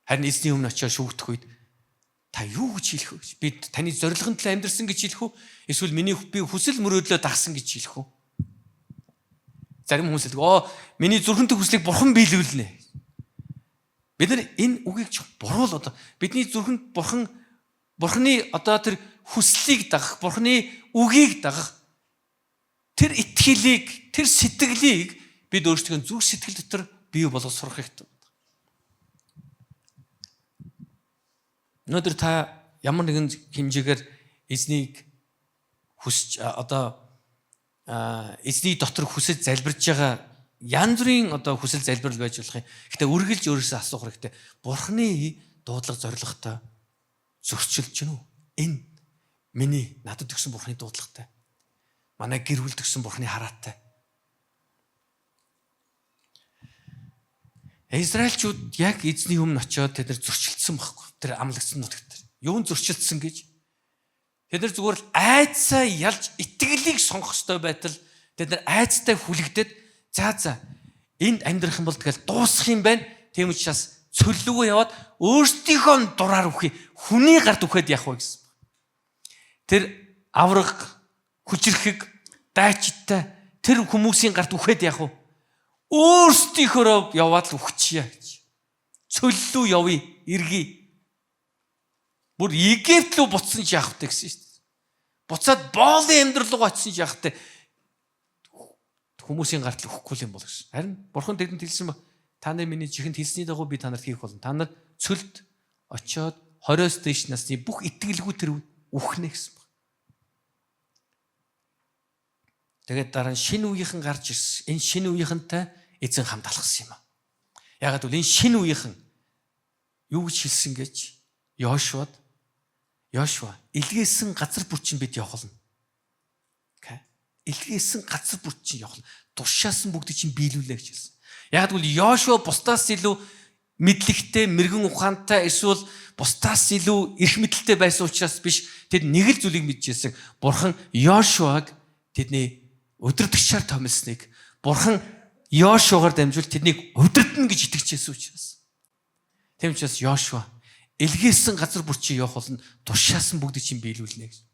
Харин эзний өмнө очиод шүүгдэх үед та юу гэж хэлэх вэ? Би таны зорилгын төлөө амьдрсан гэж хэлэх үү? Эсвэл би хүсэл мөрөөдлөө дагсан гэж хэлэх үү? Зарим хүмүүс хэлдэг, миний зүрхэнтэй хүслийг Бурхан биелүүлнэ. Бид нар энэ үгийг буруу л одоо бидний зүрхэнд Бурханы одоо тэр хүслийг дагах, Бурханы үгийг дагах тэр итгэлийг, тэр сэтгэлийг бид өөрсдөө зүрх сэтгэл дотор бий болгож сурах хэрэгтэй. Өнөөдөр та ямар нэгэн хэмжээгээр эзнийг хүсч эзний дотор хүсэж залбирж байгаа янз бүрийн одоо хүсэл залбирал байж болох юм. Гэхдээ үргэлж өөрөөсөө асуух хэрэгтэй. Бурханы дуудлага зоригтой зөрчилж гинүү? Энэ миний надад өгсөн Бурханы дуудлагатай. Манай гэр бүл төгсөн Бурханы хараатай. Израильчууд яг эзний өмнө очиод тэд нар зөрчилдсөн байхгүй. Тэр амлагдсан нутагт. Юун зөрчилдсөн гэж? Тэд нар зүгээр л айцаа ялж итгэлийг сонгох ёстой байтал тэд нар айцтай хүлэгдээд за энд амьдрах юм бол тэгэл дуусах юм байна. Тийм учраас цөллөгөө яваад өөрсдийнхөө дураар үхий. Хүний гарт үхээд явах вэ гэсэн. Тэр авраг, хүчрэхэг, дайчтай тэр хүмүүсийн гарт үхээд явах уу? Өөрсдийнхөө яваад л үхчихье гэж. Цөллөө явъя, эргий. Бүр Египт рүү буцсан ч яах вэ гэсэн шүү дээ. Буцаад боолын амьдрал руу очсон ч яах вэ? Хүмүүсийн гарт л үхэхгүй юм бол гэсэн. Харин Бурхан тэдэнд хэлсэн ба та нар миний чихэнд хэлсний дагуу би та нарт хийх болно. Та нар цөлд очиод 20-оос дээш насны бүх итгэлгүй тэр үхнэ гэсэн ба. Тэгээд дараа нь шинэ үеийнхэн гарч ирсэн. Энэ шинэ үеийнхэнтэй эзэн хамт алхсан юм аа. Ягаад гэвэл энэ шинэ үеийнхэн юу гэж хэлсэн гэж Йошуа илгээсэн газар бүр чинь бид явуулна. Илгээсэн газар бүр чинь явуулна. Тушаасан бүгдийг чинь биелүүлнэ гэж хэлсэн. Ягаад гэвэл Йошуа бусдаас илүү мэдлэгтэй, мэрэгэн ухаантай эсвэл бусдаас илүү эрх мэдэлтэй байсан учраас биш. Тэд нэг л зүйлийг мэдчихсэн. Бурхан Йошуаг тэдний удирдагчаар томилсныг, Бурхан Йошуагаар дамжуул тэднийг удирдна гэж итгэжсэн учраас. Тийм учраас Йошуа илгээсэн газар бүр чинь явах болно. Тушаасан бүгдийг чинь биелүүлнэ гэж.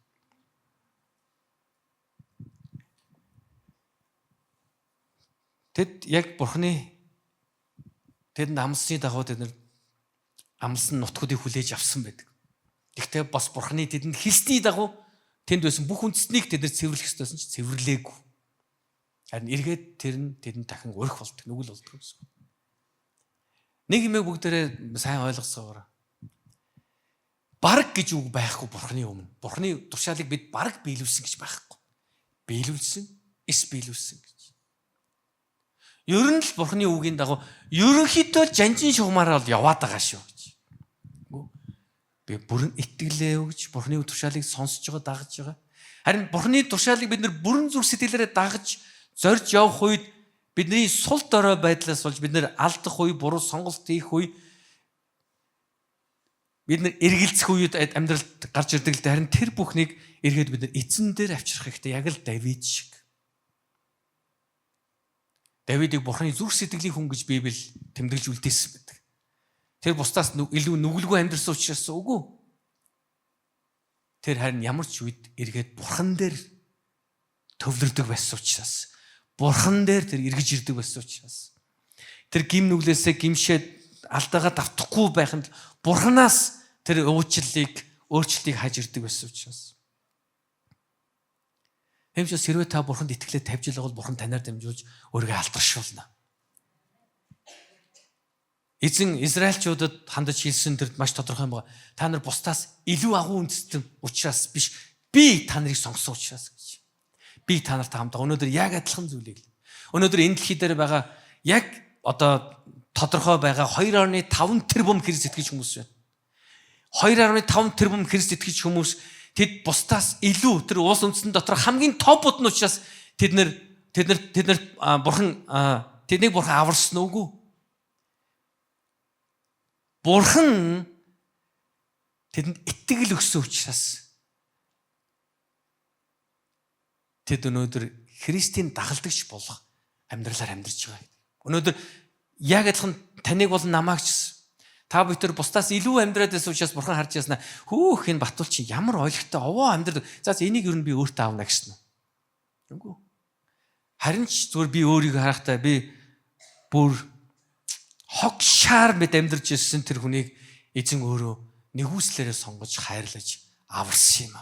Тэд яг Бурханы тэдэнд амлсны дагуу тэд нар амлсан нутгуудыг хүлээж авсан байдаг. Гэхдээ бас Бурханы тэдэнд хэлсний дагуу тэнд байсан бүх үндэстнийг тэд нар цэвэрлэх ёстойсэн ч цэвэрлээгүй. Харин эргээд тэдэнд дахин өрх болдог, нүгэл болдог гэсэн. Нэг юмыг бүгдээрээ сайн ойлгосоогоор. Бараг гэж үг байхгүй Бурханы өмнө. Бурханы тушаалыг бид бараг биелүүлсэн гэж байхгүй. Биелүүлсэн, биелүүлсэн гэж. Ер нь л Бурханы үгийн дагуу ерөнхийдөө жанжин шугамаараа л яваад байгаа шүү гэж. Би бүрэн итгэлээ өгч Бурханы тушаалыг сонсож байгаа, дагаж байгаа. Харин Бурханы тушаалыг бид нар бүрэн зүрх сэтгэлээрээ дагаж зорж явах үед бидний сул дорой байдлаас болж бид нар алдах үе, буруу сонголт хийх үе, бид нар эргэлзэх үед амьдралд гарч ирдэг л дээ. Харин тэр бүхнийг эргээд бид нар эзэн дээр авчрах хэрэгтэй. Яг л Давид шиг. Давидыг Бурханы зүрх сэтгэлийн хүн гэж Библи тэмдэглэж үлдээсэн байдаг. Тэр бусдаас илүү нүгэлгүй амьдрсан учраас үгүй. Тэр харин ямар ч үед эргээд Бурхан дээр төвлөрдөг байсан учраас, Бурхан дээр тэр эргэж ирдэг байсан учраас, тэр гим нүглээсээ гимшээд алдаагаа давтахгүй байханд Бурханаас тэр өөрчлөлтийг хаж ирдэг байсан учраас. Хэмжээс хэрвээ та Бурханд итгэлээ тавьж байгаа бол Бурхан танаар дамжуулж өөрийгөө алдаршуулна. Эзэн Израильчуудад хандаж хэлсэн тэр маш тодорхой юм байна. Та нар бусдаас илүү агуу үндэстэн учраас биш, би та нарыг сонгосон учраас гэж. Би та нартай хамтаа өнөөдөр яг адилхан зүйлийг. Өнөөдөр энэ дэлхий дээр байгаа яг одоо тодорхой байгаа 2.5 тэрбум Христ итгэж хүмүүс байна. 2.5 тэрбум Христ итгэж хүмүүс тэд бусдаас илүү тэр уус үндэстэн дотор хамгийн топууд нь учраас тэд нар тэднийг Бурхан аварсан үгүй. Бурхан тэдэнд итгэл өгсөн учраас тэд өнөөдөр Христийн дагалдагч болох амьдралаар амьдарч байгаа. Өнөөдөр яг адилхан таныг бол намайг ч та бүхэн бусдаас илүү амьдраад байсан учраас Бурхан харж яснаа. Хөөх энэ Батул чи ямар ойлгохтой овоо амьдрал. За энийг ер нь би өөртөө аавна гэсэн юм. Үгүй. Харин ч зүгээр би өөрийгөө харахтаа би бүр хогшаар мэд амьдарч ирсэн тэр хүнийг эзэн өөрөө нэгүслээрээ сонгож хайрлаж аварсан юм.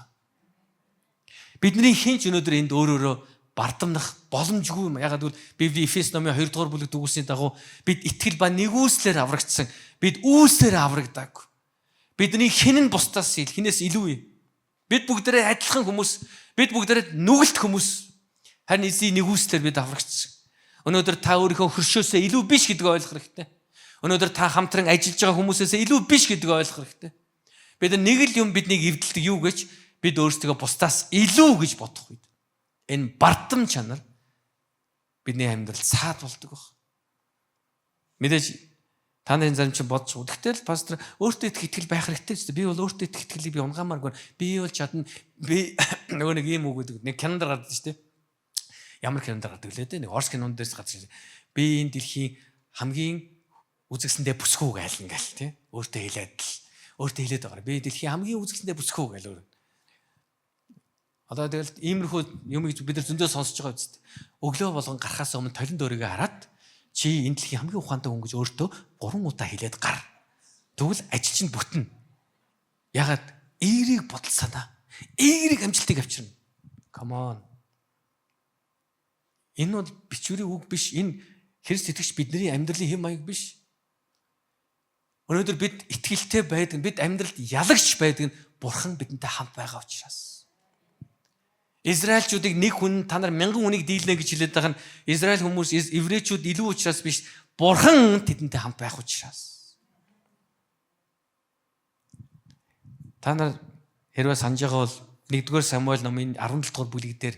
Бидний хинч өнөөдөр энд өөрөөрөө бардамнах боломжгүй юм. Ягаад гэвэл Библи Эфес номын 2 дугаар бүлэг дүгнсний дагуу бид итгэл ба нэгүслээр аврагдсан. Бид үүслээр аврагдаагүй. Бидний хин нь бусдаас хинээс илүү юм. Бид бүгдээрээ адилхан хүмүүс, бид бүгдээрээ нүгэлт хүмүүс. Харин эзний нэгүслээр бид аврагдсан. Өнөөдөр та өөрийнхөө хөршөөсөө илүү биш гэдгийг ойлгох хэрэгтэй. Өнөөдөр та хамтран ажиллаж байгаа хүмүүсээс илүү биш гэдгийг ойлгох хэрэгтэй. Бид нэг л юм биднийг эвдэлдэг юу гэж бид өөрсдөө бусдаас илүү гэж бодох үед энэ бардам чанар бидний амьдрал саад болдог баг. Мэдээж та нарын зарим чинь бодож байгаа. Тэгтэл пастор өөртөө итгэл байх хэрэгтэй ч би бол өөртөө итгэлийг би унгамааргүй. Би бол чадна. Би нөгөө нэг юм үг гэдэг. Нэг кинонд гардаг шүү дээ. Ямар кинонд гардаг лээ дээ. Нэг орс кинонд дээрс гардаг. Би энэ дэлхийн хамгийн үзэгсэндээ бүсгүй гайл ингээл тий. Өөртөө хэлээд байгаа. Би дэлхийн хамгийн үзэгсэндээ бүсгүй гайл өөр. Одоо тэгэл иймэрхүү юм бид нар зөндөө сонсож байгаа үст. Өглөө болгон гарахаас өмнө толин дөөрийгөө хараад чи энэ дэлхийн хамгийн ухаантай хүн гэж өөртөө 3 удаа хэлээд гар. Тэгвэл ажил чинь бүтнэ. Ягаад эерийг бодол санаа. Эерийг амжилтыг авчирна. Come on. Энэ бол бичвэрийн үг биш. Энэ Христ итгэгч бидний амьдралын хэм маяг биш. Өнөөдөр бид итгэлтэй байдаг, бид амьдралд ялагч байдаг нь Бурхан бидэнтэй хамт байгаа учраас. Израильчүүдийг нэг хүн та нар 1000 хүнийг дийлнэ гэж хэлээд байгаа нь Израиль хүмүүс еврейчүүд илүү учраас биш, Бурхан тэдэнтэй хамт байх учраас. Та нар хэрвээ санаж байгаа бол 1-р Самуэль номын 17 дугаар бүлэг дээр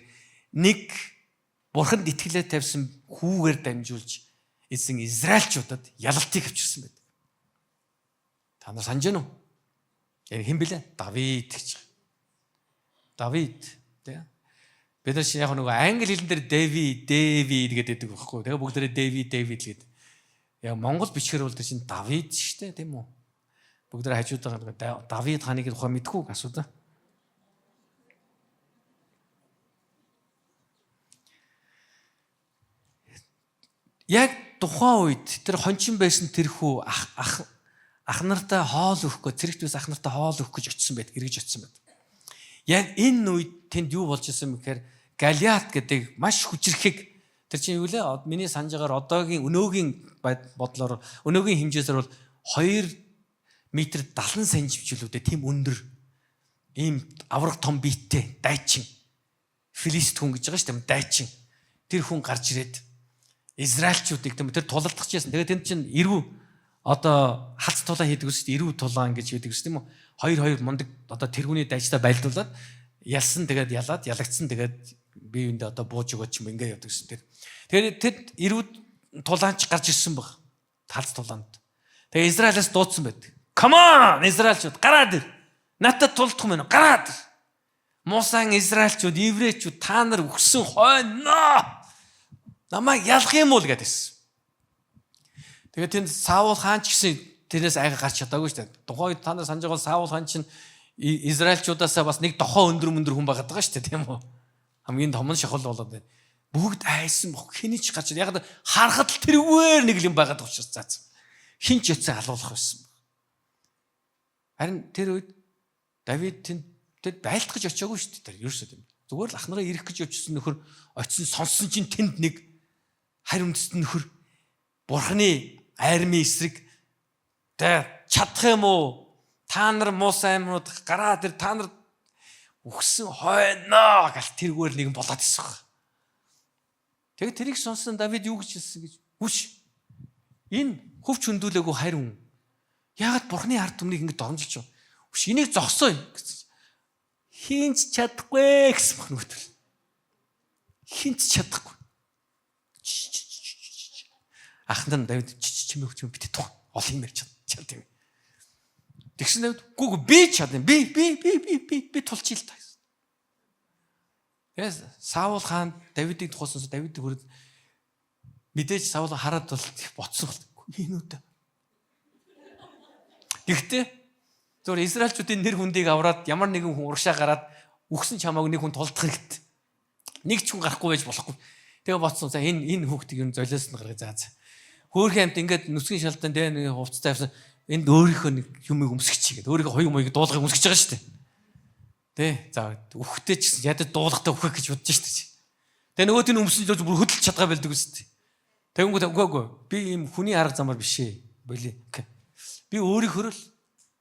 нэг Бурханд итгэлээ тавьсан хүүгээр дамжуулж эзэн Израильчуудад ялалтыг авчирсан байдаг. Та нар санаж байна уу? Хэн бэлээ? Давид гэж. Давид тийм. Бид нар яг нэг англи хэлэн дээр Дэвид гэдэг байхгүй. Тэгээ бүгдээрээ Дэвид л гэдэг. Яг монгол бичгээр бол чинь Давид шүү дээ, тийм үү? Бүгдээрээ хажууд байгаа Давид ханыг тухай мэдгүй асуудаа. Яг тухайн үед тэр хончин байсан тэр хүү ах нартаа хоол өгөхгүй, цэрэгтээс ах нартаа хоол өгөх гэж очисон байд, эргэж очисон байд. Яг энэ үед тэнд юу болж исэн бэ гэхээр Галиат гэдэг маш хүчрэхэг тэр чинь юу лээ? Миний санаж байгаагаар одоогийн өнөөгийн бодлоор өнөөгийн хэмжээсээр бол 2 метр 70 сантиметрлүүдээ тийм өндөр ийм авраг том биеттэй дайчин Филист хүн гэж байгаа шүү дээ, дайчин. Тэр хүн гарч ирээд Израильчүүдийг тэр тулалдах гэсэн. Тэгээд тэнд чинь эрүү одоо хац тулаан хийдэг үст эрүү тулаан гэж хийдэг үст тийм үү? 2 мундаг одоо тэргүүний дайчтай байлдуулаад ялсан тэгээд ялаад ялагдсан тэгээд бие биендээ одоо бууж өгөөч юм ингээ явдаг гэсэн. Тэгээд тэд эрүү тулаанч гарч ирсэн баг. Хац тулаанд. Тэгээд Израилаас дуудсан байдаг. Come on Израильчууд гараад ир. Надад тулдах юм байна. Гараад ир. Мусан Израильчууд, еврейчүүд та нар өгсөн хойно. Намайг ялах юм уу гэдээсэн. Тэгээд тэнд Саул хаан ч гэсэн тэрнээс айга гарч чадаагүй шүү дээ. Тухайн үед та нар санаж байгаа Саул хаан чинь Израильчуудаасаа бас нэг дохоо өндөр хүн байгаад байгаа шүү дээ, тийм үү? Хамгийн том нь шахал болоод байна. Бүгд айсан бох хэний ч гарч яг харахад л тэрвээр нэг юм байгаад байгаа учраас цаасан. Хин ч яцсан алуулах байсан. Харин тэр үед Давид тэд байлтгаж очиагүй шүү дээ. Тэр ерөөсөө тийм. Зүгээр л ах нараа ирэх гэж очисон нөхөр очисон сонсон чинь тэнд нэг харь үндэстэн нөхөр Бурханы айрмын эсрэг чадах юм уу? Та нар Муса аймнууд гараад ир та нар өгсөн хойно гал тэргээр нэгэн болоод ирсэн баг. Тэгээд тэрийг сонсон Давид юу гэж хэлсэн гэж. Хүш. Энэ хөвч хөндүүлээгүй харь хүн. Яагаад Бурханы ард түмнийг ингэ дормжилж байна? Хүш энийг зогсоо гэсэн. Хинч чадахгүй гэсэн баг нүгтэл. Хинч чадахгүй. Ахнаа Давид чимээ битээ тух. Олон юм ярьж чад тийм. Тэгсэн Давид гүг би чадна. Би тулчих л та. Яс Саул хаан Давидыг тухайсан Давидыг хүрээд мэдээж Саул хараад бол боцсон бол энэ үү. Гэхдээ зөвхөн Израильчүүдийн нэр хүндийг аваад ямар нэгэн хүн урагшаа гараад үхсэн чамааг нэг хүн тулдах хэрэгтэй. Нэг ч хүн гарахгүй байж болохгүй. Тэгээ боцсон. За энэ хүүхдийг юм золиос нь гаргаж заа. Хөөхөн амт ингээд нүсгэн шалтан дээр нэг хувцастай авсан. Энд өөрийнхөө нэг юмыг өмсгөч гэдэг. Өөрийнхөө хоёу маяг дуулахыг өмсгөж байгаа шүү дээ. Тэ. За үхтэй ч гэсэн ядад дуулахтаа үхэх гэж бодож шүү дээ. Тэгээ нөгөө тийм өмсөн л бүр хөдөлж чадгаа байлдаг үстэй. Тэгэнгүүт үгүй. Би ийм хүний арга замаар биш ээ. Боли. Би өөрийнхөө л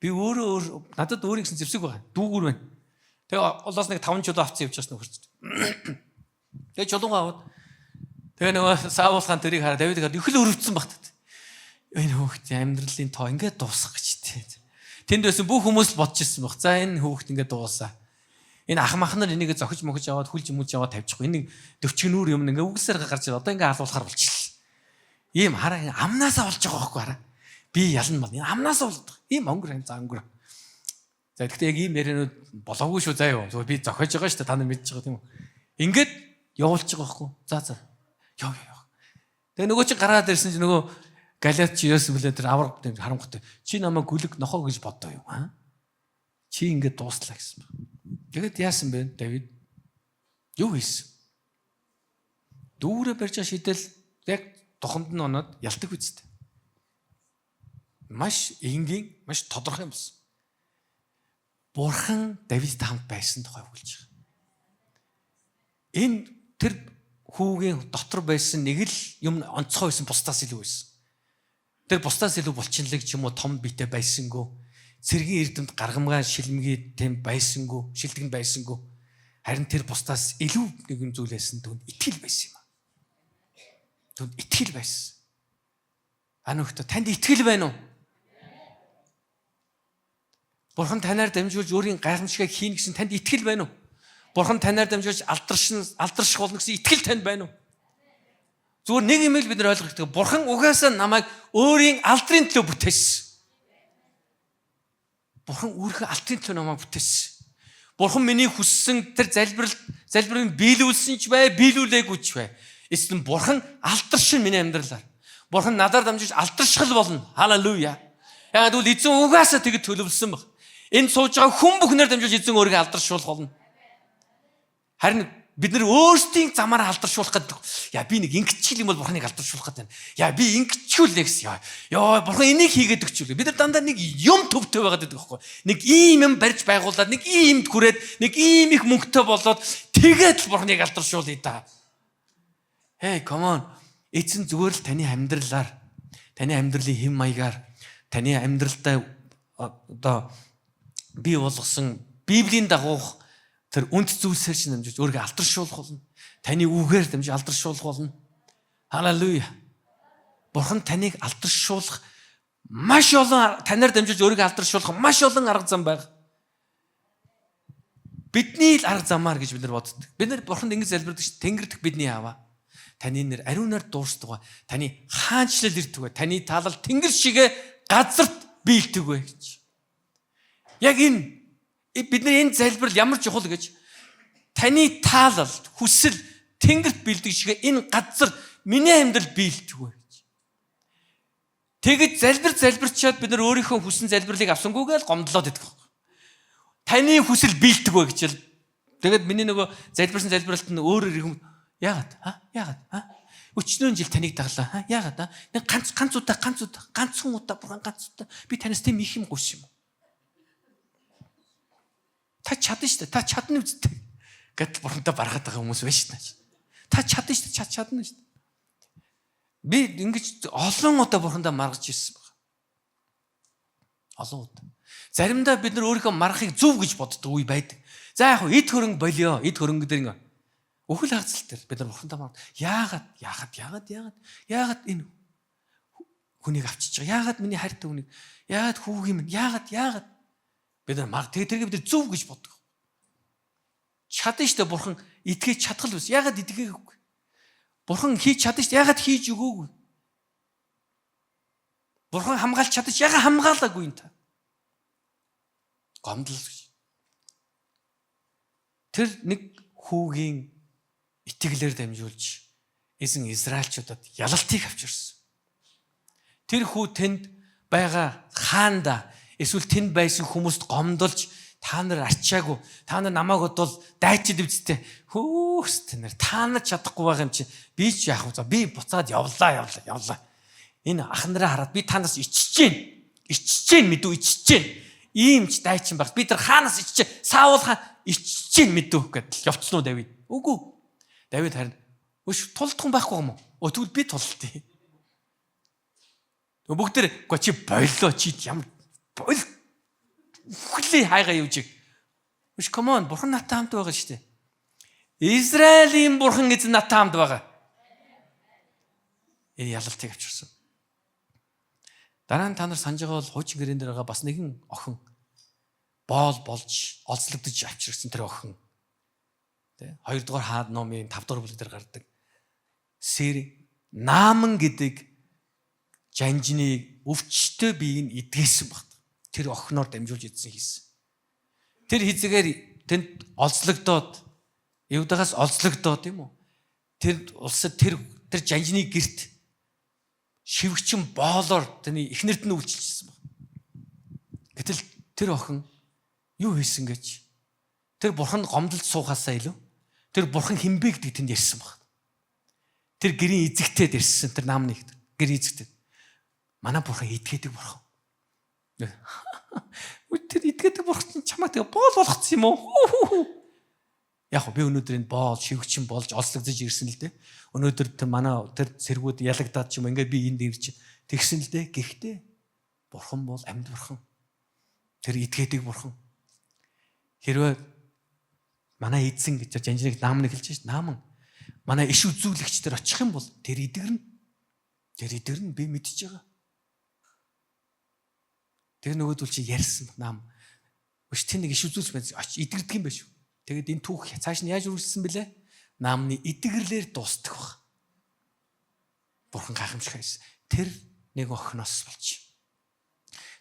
би өөрөө надад өөрийн гэсэн зэвсэг байгаа. Дүүгүүр байна. Тэгээ олоос нэг 5 чулуу авцсан явж байгаа нөхөрч. Тэгээ чулуугаа аваад тэгээ нөгөө Саул хаан тэрийг хараад Давид хараад их л өрөвдсөн багтаад. Энэ хүүхдийн амьдралын тоо ингээд дуусах гэж тий. Тэнд байсан бүх хүмүүс л бодож ирсэн баг. За энэ хүүхд ингээд дуусаа. Энэ ах мах нар энийг зохиж мохиж аваад хүлж мүлж аваад тавьчихгүй. Энийг дөвчгнүүр юм ингээд үгсээр гарч ирээ. Одоо ингээд алуулахар болчихлоо. Ийм хараа амнаасаа болж байгаа байхгүй хараа. Би ялна мал. Энэ амнаасаа болдог. Ийм өнгөр за өнгөр. За гэхдээ яг ийм яриануд болоогүй шүү заа юу. Зүгээр би зохиож байгаа шүү дээ. Та нар мэдж байгаа тийм үү. Ингээд явуулж байгаа байхгүй. За. Яв. Тэгээ нөгөө чи гараад ирсэн чи нөгөө Галиат чи Йосеф үлээ тэр авраг харангуйтай. Чи намайг гүлэг нохоо гэж бодоо юу аа? Чи ингээд дууслаа гэсэн ба. Тэгээд яасан бэ Давид? Юу хийсэн? Дүүрээ барьж шидэл яг тухамд нь оноод ялдаг үсттэй. Маш энгийн, маш тодорхой юм байна. Бурхан Давидтай хамт байсан тухай өгүүлж байгаа. Энэ тэр хүүгийн дотор байсан нэг л юм онцгой байсан бусдаас илүү байсан. Тэр бусдаас илүү булчинлаг ч юм уу том биетэй байсангүй. Цэргийн эрдэмт гаргамгаа шилмгээ тэм байсангүй, шилдэг нь байсангүй. Харин тэр бусдаас илүү нэгэн зүйл байсан түнд итгэл байсан юм аа. Түнд итгэл байсан. Анохто танд итгэл байна уу? Бурхан танаар дамжуулж өөрийн гайхамшигыг хийнэ гэсэн танд итгэл байна уу? Бурхан танаар дамжуулж алдарших болно гэсэн итгэл танд байна уу? Зүгээр нэг юм л бид нар ойлгох хэрэгтэй. Бурхан угаасаа намайг өөрийн алдрын төлөө бүтээсэн. Бурхан өөрийнхөө алдрын төлөө намайг бүтээсэн. Бурхан миний хүссэн тэр залбирыг биелүүлсэн ч бай, биелүүлээгүй ч бай. Эсвэл Бурхан алдаршин миний амьдралаар. Бурхан надаар дамжиж алдаршгал болно. Халелуя. Яг тэгвэл эзэн угаасаа тэгэд төлөвлөсөн баг. Энэ сууж байгаа хүн бүхнээр дамжуулж эзэн өөрийгөө алдаршуулах болно. Харин бид нар өөрсдийн замаараа алдаршуулах гэдэг. Яа би нэг ингэчих юм бол бурхныг алдаршуулах гэдэг. Яа би ингэчихвэл гэсэн. Яа бурхан энийг хийгээд өгч. Бид нар дандаа нэг юм төвтэй байгаад байдаг байхгүй. Нэг ийм юм барьж байгуулад нэг иймд хүрээд нэг ийм их мөнгөтэй болоод тэгээд л бурхныг алдаршуулъя да. Hey, come on. Эцэн зүгээр л таны амьдралаар, таны амьдралын хэм маягаар, таны амьдралдаа одоо бий болгосон Библийн дагуух тэр үнд зүйлсээр чинь дамжиж өөрийгөө алдаршуулах болно. Таны үгээр дамжиж алдаршуулах болно. Халелуя. Бурхан таныг алдаршуулах маш олон танаар дамжиж өөрийгөө алдаршуулах маш олон арга зам байна. Бидний л арга замаар гэж бид нар боддог. Бид нар бурханд ингэж залбирдаг чинь Тэнгэр дэх бидний аваа. Таны нэр ариунаар дуурсдаг ба. Таны хаанчлал ирдэг ба. Таны таалал Тэнгэр шигэ газарт биелдэг вэ гэж. Яг энэ бидний энэ залбирал ямар чухал гэж таны таалал хүсэл Тэнгэрт биелдэг шиг энэ газар миний амьдрал биелдэг вэ гэж. Тэгэж залбирчаад бид нар өөрийнхөө хүссэн залбирлыг авсангүйгээ л гомдлоод идэх байхгүй. Таны хүсэл биелдэг вэ гэж л тэгээд миний нөгөө залбирсан залбиралт нь өөрөөр юм яагаад өчнөө жил таныг даглаа яагаад нэг ганцхан удаа бурхан ганц удаа би танаас тийм их юм гуйс юм. Та чадна шүү дээ. Та чадна үстэй. Гэтэл бурхантай барахад байгаа хүмүүс байна шүү дээ. Та чадна шүү дээ. Чадна шүү дээ. Би ингэж олон удаа бурхантай маргаж ирсэн байна. Олон удаа. Заримдаа бид нар өөрийнхөө маргахыг зөв гэж боддог үе байдаг. За яг эд хөрөнгө болио. Эд хөрөнгө дээр ингээ өхөл хагцал дээр бид нар бурхантай маргаж. Яагаад энэ хүнийг авчиж байгаа? Яагаад миний хайртай хүнийг? Яагаад хүүгийн минь? Яагаад? Бид нар тэргээ бид зөв гэж боддог. Чадна шүү дээ бурхан итгэж чадхал биш. Яагаад итгэгээгүй? Бурхан хийж чадна шүү дээ. Яагаад хийж өгөөгүй? Бурхан хамгаалж чадна шүү. Яагаад хамгаалаагүй энэ та? Гомдол гэж. Тэр нэг хүүгийн итгэлээр дамжуулж эзэн Израильчуудад ялалтыг авчирсан. Тэр хүү тэнд байгаа хаанда эсвэл тэнд байсан хүмүүст гомдолж та нар арчаагүй та нар намайг бодвол дайчид үсттэй хөөс тэнэр та нар чадахгүй байгаа юм чи би ч яах вэ би буцаад явлаа энэ ах нараа хараад би танаас ичж гин мэдүү ийм ч дайчин баг бид нар хаанаас ичж саул хаан ичж гин мэдүү гэдэл явцсан уу Давид үгүй Давид харин өш тулдах байхгүй юм уу тэгвэл би тултъя бүгдээр гоо чи боллоо чи ямар хүлээ хайгаа юуж. Үш come on бурхан натаа хамт байгаа шүү дээ. Израилийн бурхан эзэн натаа хамт байгаа. Энэ ялалтыг авчирсан. Дараа нь та нар санаж байгаа бол хуучин гэрэн дээр байгаа бас нэгэн охин боол болж олзлогдож авчирсан тэр охин. Тэ 2 дугаар хаад номын 5 дугаар бүлэг дээр гардаг. Нааман гэдэг жанжны өвчтөй биеийг идгээсэн баг. Тэр охиноор дамжуулж идсэн хийсэн. Тэр хизээгээр тэнд олзлогдоод Евдагаас олзлогдоод юм уу? Тэр улсад тэр жанжны герт шивгчин боолоор таны эхнэрд нь үйлчилжсэн баг. Гэтэл тэр охин юу хийсэн гэж тэр бурхан гомдолд суухаасаа илүү тэр бурхан хинбэ гэдэг тэнд ярьсан баг. Тэр гэрийн эзэгтэд ярьсан тэр наамны гэр эзэгтэд манай бурхан идгээдэг бурхан. Тэр идгээдэг бурхан чамаа тэгээ боол болгоцсон юм уу? Яг би өнөөдөр энэ боол шивгчин болж олзлогдож ирсэн л дээ. Өнөөдөр тэр цэргүүд ялагдаад ч юм ингээд би энд ирж тэгсэн л дээ. Гэхдээ бурхан бол амьд бурхан. Тэр идгээдэг бурхан. Хэрвээ манай эзэн гэж жанжныг наамныг хэлж шээ. Нааман манай иш үзүүлэгч тэр очих юм бол тэр идэгэрнэ. Тэр идэгэрнэ би мэдчихэж байгаа. Тэр нөгөөдөл чи ярьсан наам. Өш тэр нэг иш үзүүлж байж идэгэрдэг юм байна шүү. Тэгээд энэ түүх цааш нь яаж үргэлжлсэн бэлээ? Наамны идэгэрлэр дуустдаг баг. Бурхан гайхамшиг хайсан. Тэр нэг охиноос болж.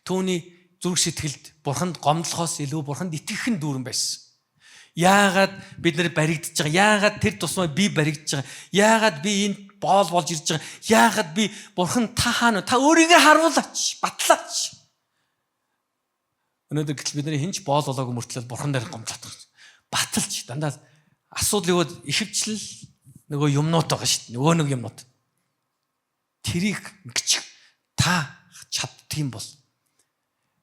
Түүний зүрх сэтгэлд бурханд гомдлохоос илүү бурханд итгэх нь дүүрэн байсан. Яагаад бид нар баригдаж байгаа? Яагаад тэр тусмаа би баригдаж байгаа? Яагаад би энд боол болж ирж байгаа? Яагаад би бурхан та хаана? Та өөрийгөө харуулаач, батлаач. Өнөөдөр гэтэл бидний хинч боол болоогүй мөртлөө бурхан дээр гомдлоод байна. Баталж дандаа асуудал юу ихэвчлэн нөгөө юмнууд байгаа шүү дээ. Нөгөө нэг юмнууд. Тэрийг гिच та чаддгийм бол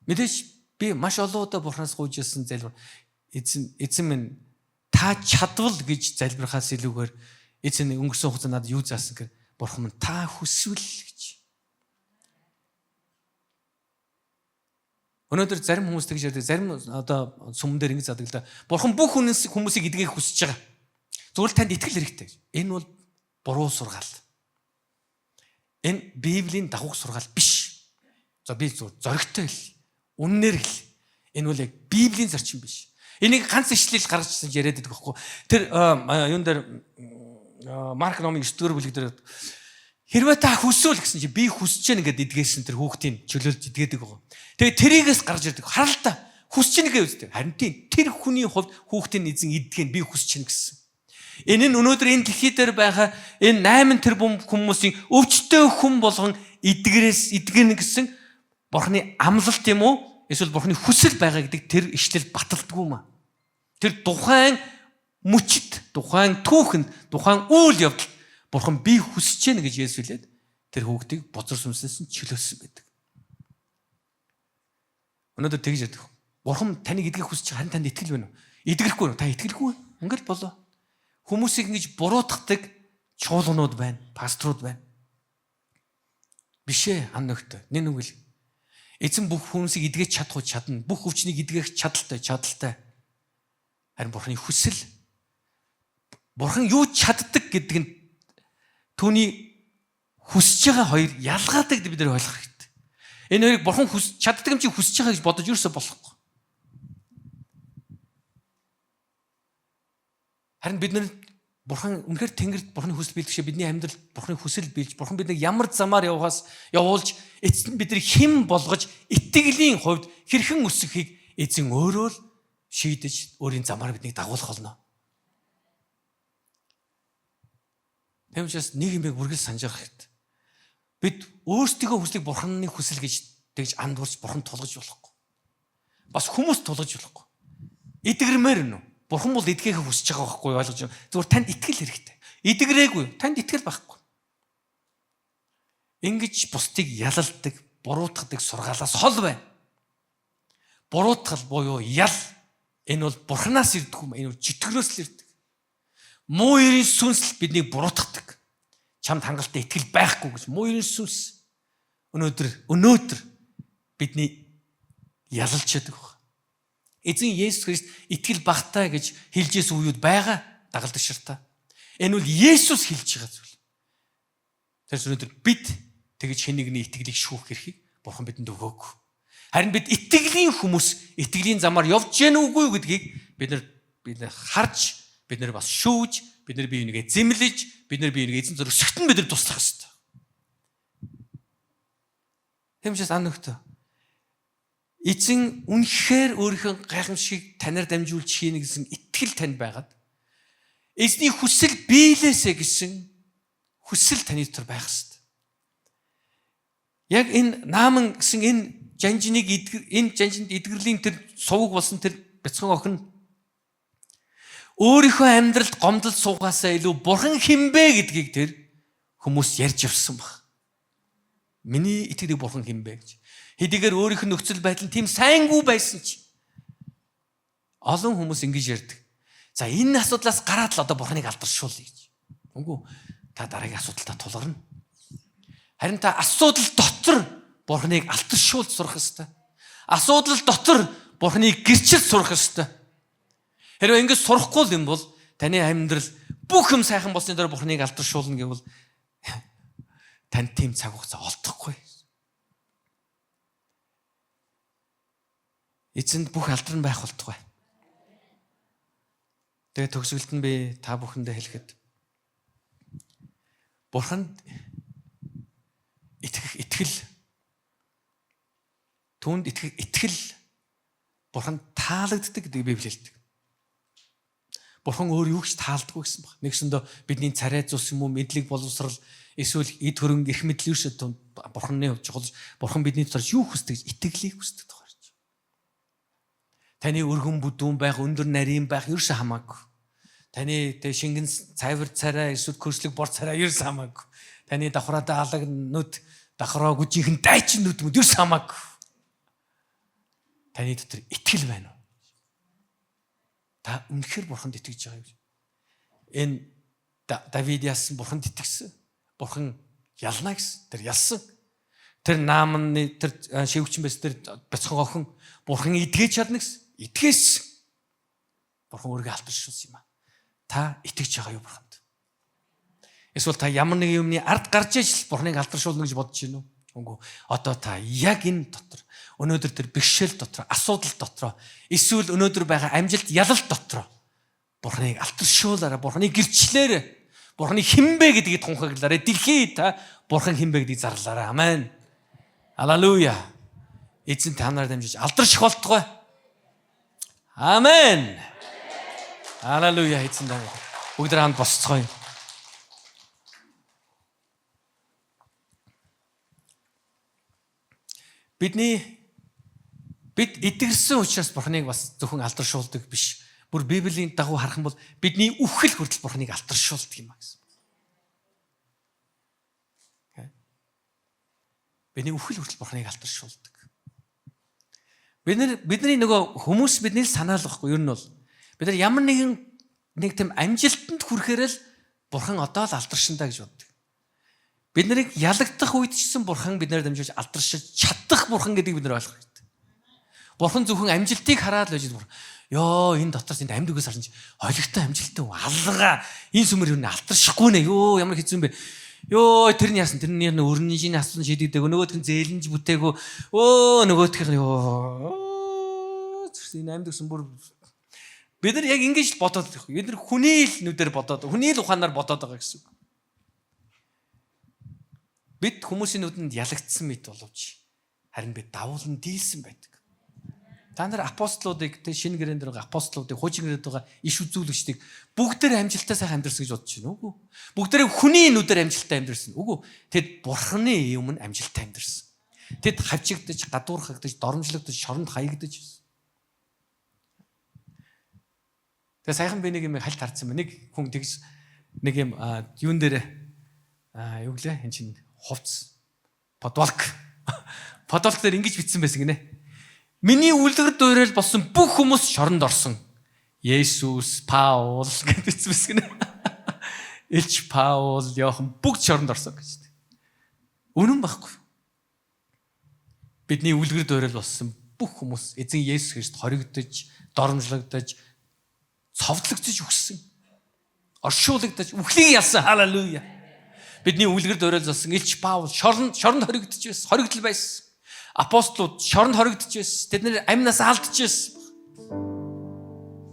мэдээж би маш олон удаа Бурханаас гуйж ирсэн залбир эзэн минь та чадвал гэж залбирхаас илүүгээр эзэн өнгөрсөн хугацаанд надад юу заасан гэхээр Бурхан минь та хүсвэл гэж. Өнөөдөр зарим хүмүүс тэгж ярьдаг, зарим одоо сүмэн дээр ингэж задаг л да. Бурхан бүх хүмүүсийг эдгэхийг хүсэж байгаа. Зүгээр танд итгэл хэрэгтэй. Энэ бол буруу сургаал. Энэ Библийн дагуух сургаал биш. За би зоригтой хэл. Үннээр хэл. Энэ бол яг Библийн зарчим биш. Энийг ганц ишлэл гаргаж яриад байдаг байхгүй. Тэр юун дээр Марк номын 9-р бүлэг дээр хэрвээ та хүсвэл гэсэн чи би хүсэж байна гэдээ эдгээсэн тэр хүүхдийн чөлөөлж эдгээдэг байгаа. Тэгээ тэрийгээс гарч ирдэг. Хараа л та хүсэж байна гэж үздэг. Харин тийм тэр хүний хувьд хүүхдийн эзэн эдгэн би хүсэж байна гэсэн. Энэ нь өнөөдөр энэ дэлхий дээр байгаа энэ 8 тэрбум хүмүүсийн өвчтөе хүн болгон эдгэрнэ гэсэн Бурханы амлалт юм уу? Эсвэл Бурханы хүсэл байгаа гэдэг тэр ишлэл баталдаггүй маа. Тэр тухайн мөчд, тухайн түүхэнд, тухайн үйл явдал Бурхан би хүсэж байна гэж Есүс хэлээд тэр хүүхдийг бузар сүмсээс нь чөлөөсөн байдаг. Өнөөдөр тэгж яддаг. Бурхан таныг эдгэх хүсэж байгаа, танд итгэл байна уу? Эдгэрэхгүй юу? Та итгэлгүй. Ингээл болоо. Хүмүүсийг ингэж буруутгадаг чуулганууд байна, пасторууд байна. Бишээ ан нөхдөд. Нэг үг л. Эзэн бүх хүмүүсийг эдгэж чадах чадна. Бүх өвчнийг эдгэх чадaltaй. Харин Бурханы хүсэл. Бурхан юу чаддаг гэдэг нь түүний хүсэж байгаа хоёр ялгаадаг бид нар ойлгох хэрэгтэй. Энэ хоёрыг Бурхан чаддаг юм чи хүсэж байгаа гэж бодож юусоо болохгүй. Харин бид нар Бурхан үнэхээр Тэнгэрт Бурханы хүсэл биелдэхшээ бидний амьдрал Бурханы хүсэл биелж Бурхан биднийг ямар замаар явуулж эцэст нь бидний хэн болгож итгэлийн хувьд хэрхэн өсөхийг эзэн өөрөө л шийдэж өөрийн замаар биднийг дагуулах болно. Тэгмээс нэг юм үргэлж санаж явах хэрэгтэй. Бид өөрсдийнхөө хүслийг Бурханы хүсэл гэж тэгж андуурч Бурхан тулгаж болохгүй. Бас хүмүүс тулгаж болохгүй. Эдгэрмээр нь Бурхан бол эдгэхийг хүсэж байгаа байхгүй ойлгож байна. Зүгээр танд итгэл хэрэгтэй. Эдгэрээгүй, танд итгэл байхгүй. Ингиж бусдыг ялалдаг, буруутгадаг сургаалаас хол байна. Буруутгал буюу ял энэ бол Бурханаас ирдэг юм. Энэ житгэрөөс л ирдэг. Муу ерийн сүнслэл биднийг буруутгадаг. Чамд хангалттай итгэл байхгүй гэж муу ерийн сүнс өнөөдөр бидний ялалж яадаг байна. Эзэн Есүс Христ итгэл багтаа гэж хэлжээс үеуд байгаа дагалдаг ширтаа. Энэ бол Есүс хэлж байгаа зүйл. Тэгэхээр өнөөдөр бид тэгж хэн нэгний итгэлийг шүүх хэрхийг Бурхан бидэнд өгөөг. Харин бид итгэлийн хүмүүс итгэлийн замаар явж гэнэ үгүй гэдгийг бид нар харж, бид нар бас шүүж, бид нар бие бинийгээ зэмлэж, бид нар бие бинийгээ эзэн зөрөсгтөн бид нар туслах хэрэгтэй. Тэмчээс анхтаа эзэн үнэхээр өөрийнхөө гайхамшиг танаар дамжуулж хийнэ гэсэн итгэл танд байгаад эзний хүсэл биелээсэ гэсэн хүсэл таны дотор байх хэрэгтэй. Яг энэ нааман гэсэн энэ жанжинд эдгэрлийн тэр сувг болсон тэр бяцхан охин өөрийнхөө амьдралд гомдол суугаасаа илүү Бурхан хинбэ гэдгийг тэр хүмүүс ярьж явсан баг. Миний итгэдэг Бурхан хинбэ гэж. Хэдийгээр өөрийнх нь нөхцөл байдал тийм сайнгүй байсан ч олон хүмүүс ингэж ярьдаг. За энэ асуудлаас гараад л одоо Бурханыг алдаршуулъя гэж. Үгүй та дараагийн асуудалтаа тулгарна. Харин та асуудал дотор Бурханыг алдаршуулж сурах ёстой. Асуудал дотор Бурханыг гэрчилж сурах ёстой. Хэрвээ ингэж сурахгүй юм бол таны амьдрал бүх юм сайхан болсны дараа Бурханыг алдаршуулна гэвэл танд тийм цаг хугацаа олдохгүй. Эзэнд бүх алдар нь байх болтугай. Тэгээ төгсгөлд нь би та бүхэндээ хэлэхэд Бурханд итгэл түүнд итгэл Бурханд таалагддаг гэдэг Библи хэлдэг. Бурхан өөр юу ч таалдаггүй гэсэн баг. Нэгсэндээ бидний царай зус юм уу мэдлэг боловсрал эсвэл эд хөрөнгө эрх мэдэл юуш Бурханы чухал Бурхан бидний дотор юу хүсдэг итгэлийг хүсдэг тухай. Таны өргөн бүдүүн байх, өндөр нарийн байх ерөөсөө хамаагүй. Таны шингэн цайвар царай эсвэл көрслөг бор царай ерс хамаагүй. Таны давхраатай халагнууд давхраа гүжийнхэн дайчин нүдмүүд ерс хамаагүй. Таны дотор итгэл байна уу? Та үнэхээр бурханд итгэж байгаа юм. Энэ Давид яасан бурханд итгэсэн. Бурхан ялна гэсэн. Тэр ялсан. Тэр наамны тэр шивгчин байс тэр бяцхан охин бурхан идгэж чадна гэсэн. Идгээсэн. Бурхан өөрийгөө алдаршуулсан юм аа. Та итгэж байгаа юу бурханд? Эсвэл та ямар нэг юмны ард гарч ижил бурханыг алдаршуулна гэж бодож байна уу? Үгүй. Одоо та яг энэ дотор өнөөдөр тэр бэрхшээл дотор, асуудал дотор, эсвэл өнөөдөр байгаа амжилт ялалт дотор бурханыг алдаршуулаарай, бурханыг гэрчлээрэй. Бурханы хинбэ гэдгийг тунхаглаарай. Дэлхий та бурхан хинбэ гэдгийг зарлаарай. Амен. Халелуя. Эзэн та нарыг дамжиж алдарших болтугай. Амен. Халелуя. Эзэн та бүгд хамт босцгоё. Бид итгэрсэн учраас бурханыг бас зөвхөн алдаршуулдаг биш. Бүр Библийн дагуу харах юм бол бидний үхэл хүртэл бурханыг алдаршуулдаг юм а гэсэн. Бидний үхэл хүртэл бурханыг алдаршуулдаг. Бидний нөгөө хүмүүс бидний санаал واخгүй. Ер нь бол бид нар ямар нэг тийм амжилтанд хүрэхээр л бурхан одоо л алдаршиндаа гэж боддог. Бид нарыг ялагдах үед ч гэсэн бурхан бид нарыг дамжуулж алдаршиж чадах бурхан гэдгийг бид нар ойлгох хэрэгтэй. Бурхан зөвхөн амжилтыг хараад л байж бурхан. Йоо энэ дотор энд амьд үгээс харж ойлгохтой амжилттай алга энэ сүмэр юу алдаршихгүй нэ ёо ямар хэцүү юм бэ ёо тэр нь яасан тэр нь өрнөжийн асуун шийдэгдэг нөгөөх нь зээлэнж бүтээгөө нөгөөх нь ёо энэ амьд үгсэн бүр бид нар яг ингэж бодоод байх. Бид нар хүний л нүдээр бодоод хүний л ухаанаар бодоод байгаа гэсэн үг. Бид хүмүүсийн нүдэнд ялагдсан мэт боловч харин бид давуулан дийлсэн байдаг. Та нар апостолуудыг тэг шинэ гэрээнд байгаа апостолуудыг хуучин гэрээнд байгаа иш үзүүлэгчдийг бүгдээр амжилттай сайхан амьдэрсэн гэж бодож байна. Үгүй. Бүгдээрээ хүний нүдээр амжилттай амьдэрсэн. Үгүй. Тэд бурханы өмнө амжилттай амьдэрсэн. Тэд хавчигдаж, гадуурхагдаж, доромжлогдож, шоронд хаягдаж байсан. Тэгээ сайхан би нэг юм хальт харсан байна. Нэг хүн тэгс нэг юм юун дээр юу гэлээ эн чинь хувц подвалк дээр ингэж бичсэн байсан гинэ. Миний үлгэр дуурайл болсон бүх хүмүүс шоронд орсон. Есүс, Паул гэж бичсэн гинэ. Илч Паул, Йохан бүгд шоронд орсон гэж. Үнэн байхгүй. Бидний үлгэр дуурайл болсон бүх хүмүүс эзэн Есүс Христ хоригдож, доромжлогдож, цовдлогдож өгсөн. Оршуулгадаж, үхлийг ялсан. Халелуя. Бидний үлгэр дуурайл болсон Илч Паул шоронд хоригдож байсан, хоригдл байсан. Апостолууд шоронд хоригдож байсан. Тэд нэр амнаас алдж байсан.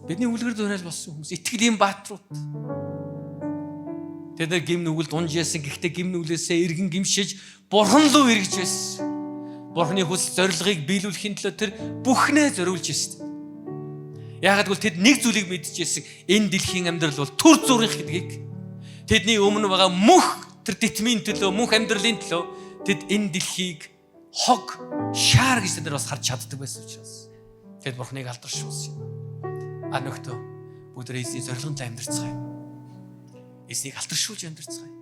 Бидний үлгэр дуурайл болсон хүмүүс итгэлийн бааtruуд. Тэд нэр гим нүгэлд унж яасан. Гэхдээ гим нүглээсээ эргэн гимшиж бурхан руу эргэж байсан. Бурханы хүсэл зорилгыг биелүүлэхийн төлөө тэр бүхнээ зориулж байсан. Яагаад гэвэл тэд нэг зүйлийг мэдчихсэн. Энэ дэлхийн амьдрал бол түр зүрх гэдгийг. Тэдний өмнө байгаа мөнх тэр дитмийн төлөө, мөнх амьдралын төлөө тэд энэ дэлхийг хог шаар гэж тэд бас харж чаддаг байсан учраас тэд бурхныг алдаршуулсан юм. Нөхдөө бүгдээ эзний зорилгонд амьдарцгаая. Эзнийг алдаршуулж амьдарцгаая.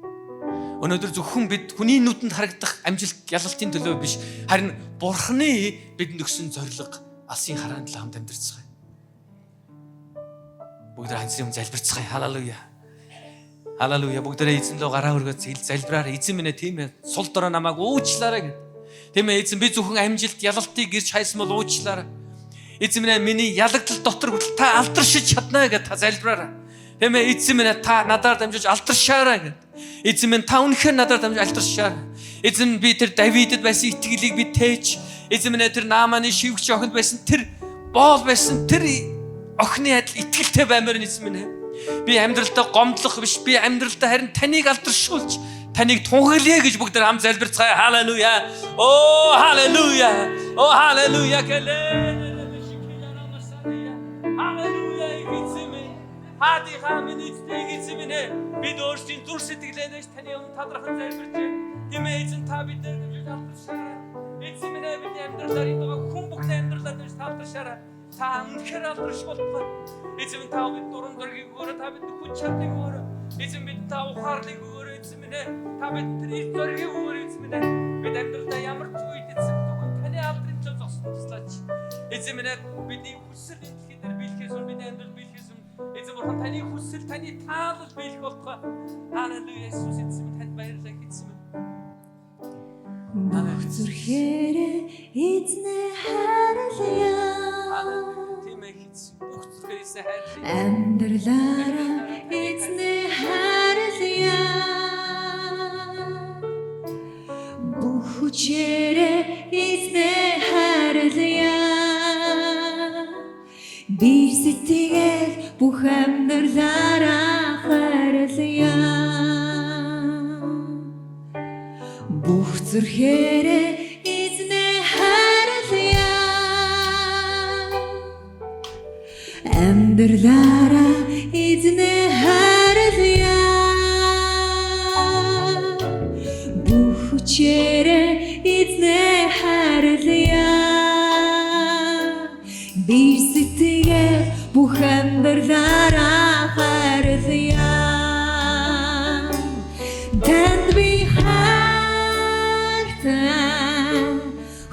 Өнөөдөр зөвхөн бид хүний нүдэнд харагдах амжилт ялалтын төлөө биш, харин бурхны бидэнд өгсөн зорилго алсын харааны төлөө хамт амьдарцгаая. Бүгдээ ханцын залбирцгаая. Халелуя. Халелуя. Бүгдээ эзэн лөө гараа өргөж залбираарай. Эзэн минь тийм ээ. Сул дорой намайг уучлаарай гэв. Тийм ээ эзэн би зөвхөн амжилт ялалтыг гэрч хайсан бол уучлаарай. Эзэн минь миний ялагдал дотор хүртэл та алдаршиж чаднаа гэж та залбираарай. Тийм ээ эзэн минь та надаар дамжиж алдаршаарай гэв. Эзэн минь та үнэхээр надаар дамжиж алдаршаарай. Эзэн би тэр Давидэд байсан итгэлийг би тээж, эзэн минь тэр Нааманы шивгч охинд байсан тэр боол байсан тэр охины адил итгэлтэй баймаар эзэн минь. Би амьдралдаа гомдлох биш, би амьдралдаа харин таныг алдаршуулж таныг тунхаглая гэж бүгд хамт залбирцгаая. Халелуя. Оо халелуя. Оо халелуя. Халелуя. Эзэмээ. Хади хамын эзэмээ. Бид өөрсдийн зүрх сэтгэлээрээ таны өмнө талархан залбирч байна. Тийм ээ эзэн та бидээр дамжуулж алдаршаарай. Эзэмээ бидний амьдралаар байгаа хүн бүхний амьдралаар дамжуулж алдаршаарай. Та үнэхээр алдарш болтугай. Эзэн та бид дуран дөргийг өөрөө та та бидэнд хүч чадлыг өгөөрэй. Эзэн бид та ухаарлыг өгөөрэй эзэн минь. Та бидэнд эрх зориг өгөөрэй эзэн минь. Бид амьдралдаа ямар ч үед эзэн таны алдрын төлөө зогсож туслаач. Эзэн минь бидний хүсэл дэлхийд биелэхээс бидний амьдрал биелэхээс эзэн бурхан таны хүсэл таны таалал биелэх болтугай. Халелуя Иесус эзэн минь танд баярлалаа эзэн минь. Бүх зүрхээрээ эзнээ хайрлая. Бүх зүрхээрээ эзнээ хайрлая. Амьдралаараа эзнээ хайрлая. Бүх хүчээрээ эзнээ хайрлая. Би сэтгэл бүх амьдралаараа хайрлая. Бүх зүрхээрээ эзнээ хайрлая. Амьдралаараа эзнээ хайрлая. Бүх хүчээрээ эзнээ хайрлая. Би сэтгэл бүх амьдралаараа хайрлая. Танд би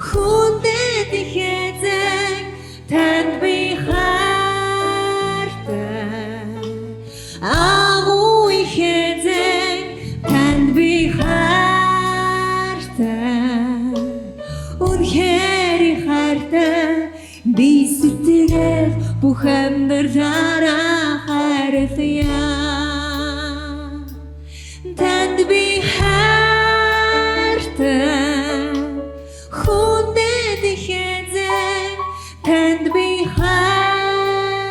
хүндэт ихэзэн танд би хайртай. Агуу ихэзэн танд би хайртай. Үнэхээр хайртай. Би сэтгэл бүх амьдралаараа хайрлая. Танд би хүндэт ихэзэн танд би хайртай.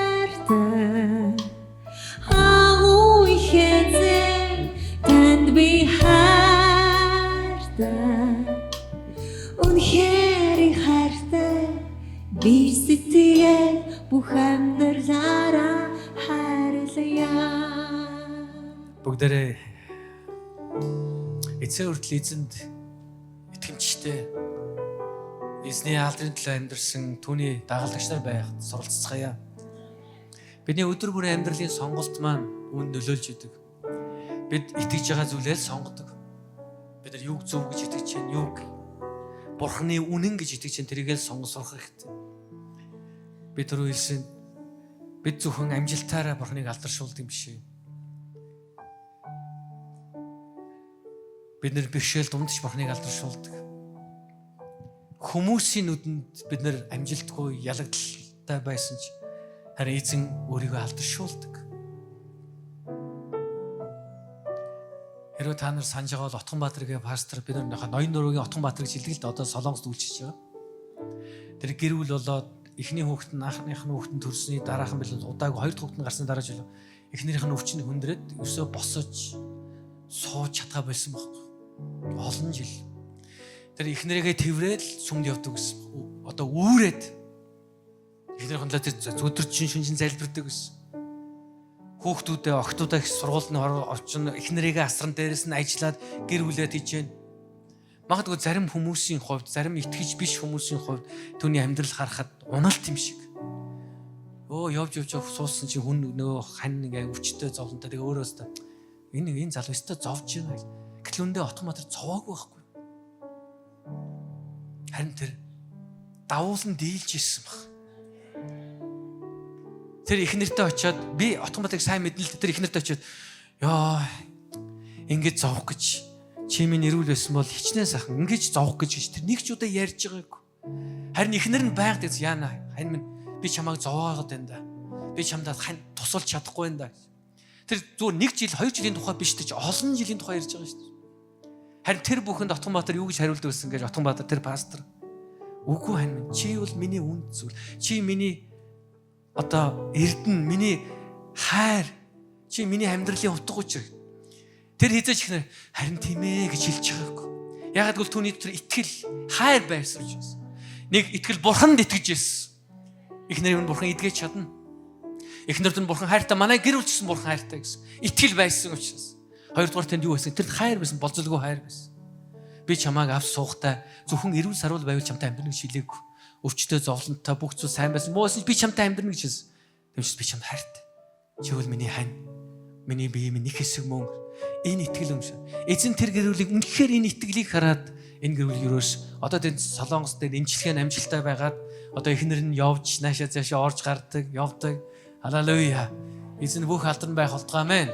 Агуу ихэзэн танд би хайртай. Үнэхээр хайртай. Би сэтгэл бүх амьдралаараа хайрлая. Бүгдээрээ эцэг хүртэл эзэнд итгэмжтэй эзний алдрын төлөө амьдэрсэн түүний дагалдагч нар байхад суралцгаая. Бидний өдөр бүрийн амьдралын сонголт маань үүнд нөлөөлж идэг. Бид итгэж байгаа зүйлээ сонгодог. Бид нар юуг зөв гэж итгэж чинь, юуг бурхны үнэн гэж итгэж чинь тэрийгээ сурах хэрэгтэй. Бид түрүү хэлсэн бид зөвхөн амжилтаараа бурхныг алдаршуулдаг юм биш ээ. Бид нар бишэл дундч бурхныг алдаршуулдаг. Хүмүүсийн нүдэнд бид нар амжилтгүй ялагдaltaй байсан ч харин эзэн өөрийгөө алдаршуулдаг. Хэрвээ та нар санаж байгаа бол Отгонбаатаргийн пастор бид нар ноён нуруугийн Отгонбаатарыг шилгэлд одоо Солонгост үйлчилж байгаа. Тэр гэр бүл болоод эхний хүүхэд нь анхных нь хүүхэд нь төрсний дараахан билээ удаагүй хоёр дахь хүүхэд нь гарсны дараа жил эхнэрийнх нь өвчин хүндрээд өсөө босож сууж чадгаа байсан байхгүй. Олон жил. Тэр эхнэрийгээ тэврээд сүмд явдаг гэсэн. Одоо үүрээд эхнэрийнх нь л тэр өдөржин шүнжин залбирдаг гэсэн. Хүүхдүүдээ октоудаа их сургуульд нь очно эхнэрийгээ асран дээрээс нь ажиллаад гэр бүлээ тийжэн. Магадгүй зарим хүмүүсийн хувьд, зарим итгэж биш хүмүүсийн хувьд түүний амьдрал харахад уналт юм шиг. Явж суусан чинь хүн нөгөө хань ингээ өвчтөе зовлонтой тэгээ өөрөөсөө энэ залуу өстө зовж байгаа. Гэтэл үндэ Отгонбаатар зовоогүй байхгүй. Харин тэр давуулан дийлж ирсэн баг. Тэр их нэртэй очиод би Отгонбаатарыг сайн мэднэ л тэр их нэртэй очиод ингэж зовох гэж чи минь ирүүл байсан бол хичнээн сайхан ингэж зовох гэж тэр нэг ч удаа ярьж байгаагүй. Харин ихнэр нь байгаад гэж яана хань минь би чамайг зовоогоод байна да. Би чамдаа хань тусалж чадахгүй байна да. Тэр зүгээр нэг жил 2 жилийн тухай биш ч олон жилийн тухай ярьж байгаа шүү дээ. Харин тэр бүхэнд Отгонбаатар юу гэж хариулдаг байсан гэж Отгонбаатар тэр пастор үгүй хань минь чи бол миний үнд зүйл. Чи миний одоо эрдэнэ миний хайр чи миний амьдралын утга учир. Тэр хизээч ихнэр харин тийм ээ гэж хэлж байгаагүй. Ягаад гэвэл түүний тэр итгэл хайр байсан учраас. Нэг итгэл бурханд итгэж байсан. Ихнэр нь бурхан эдгэж чадна. Эхнэрд нь бурхан хайртай манай гэр бүлчсэн бурхан хайртай гэсэн. Итгэл байсан учраас. Хоёрдугаар тэнд юу байсан? Тэр хайр байсан, болзолгүй хайр байсан. Би чамааг авч суугтай зөвхөн эрүүл сарвал байвал чамтай амьдрах шилээгүй. Өвчтөе зовлонтой бүх зүйл сайн байсан. Моос би чамтай амьдрах гэж хэлсэн. Тэгвэл би чамд хайртай. Чи бол миний хань. Миний бие минь их хэсэг мөн энэ итгэл өмш. Эзэн тэр гэрүүлийг үнэхээр энэ итгэлийг хараад энэ гэрүүл юрош одоо тэнд Солонгос дээр эмчилгээ амжилттай байгаад одоо эхнэр нь явж наашаа цаашаа орж гардаг, явдаг. Халелуя. Эзэн бүх алдан байх болтугай амен.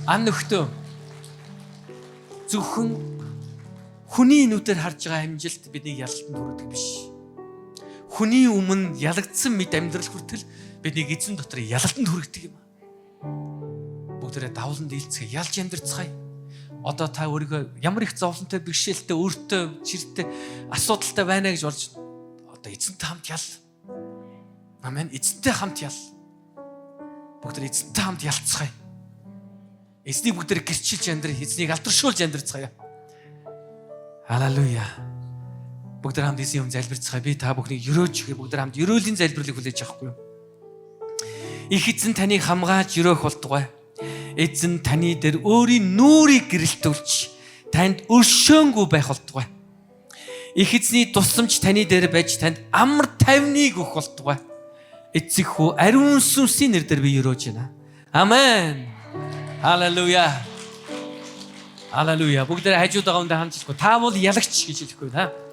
Ан нөхдөө зөвхөн хүний нүдээр харж байгаа амжилт бидний ялалтанд хүрдэг биш. Хүний өмнө ялагдсан мэд амьдрал хүртэл бидний эзэн дотор ялалтанд хүрдэг юм. Бүгдээрээ давлан дийлцгээ ялж амьдрцгаая. Одоо та өөрийгөө ямар их зовлонтой, бэрхшээлтэй, өөртөө чиртэй, асуудалтай байна гэж болж одоо эзэнтэй хамт ял. Амен. Эзэнтэй хамт ял. Бүгдээр эзэнтэй хамт ялцгаая. Эзнийг бүгдээр гэрчилж амьдрах, эзнийг алдаршуулж амьдрцгаая. Халелуя. Бүгдээр хамт эзний өмнө залбирцгаая. Би та бүхнийг өрөөж өгье. Бүгдээр хамт өрөөлийн залбирлыг хүлээж авахгүй юу? Их эзэн таныг хамгааж өрөөх болтугай. Эзэн таны дээр өөрийн нүрийг гэрэлтүүлж танд өршөөнгүй байх болтугай. Их эзний тусламж таны дээр байж танд амар тайвныг өгөх болтугай. Эцэг хүү ариун сүнсийн нэрээр би өрөөж байна. Амен. Халелуя. Халелуя. Бүгдээ хажууд байгаа хүндээ хамжилахгүй. Та бол ялагч гэж хэлэхгүй наа.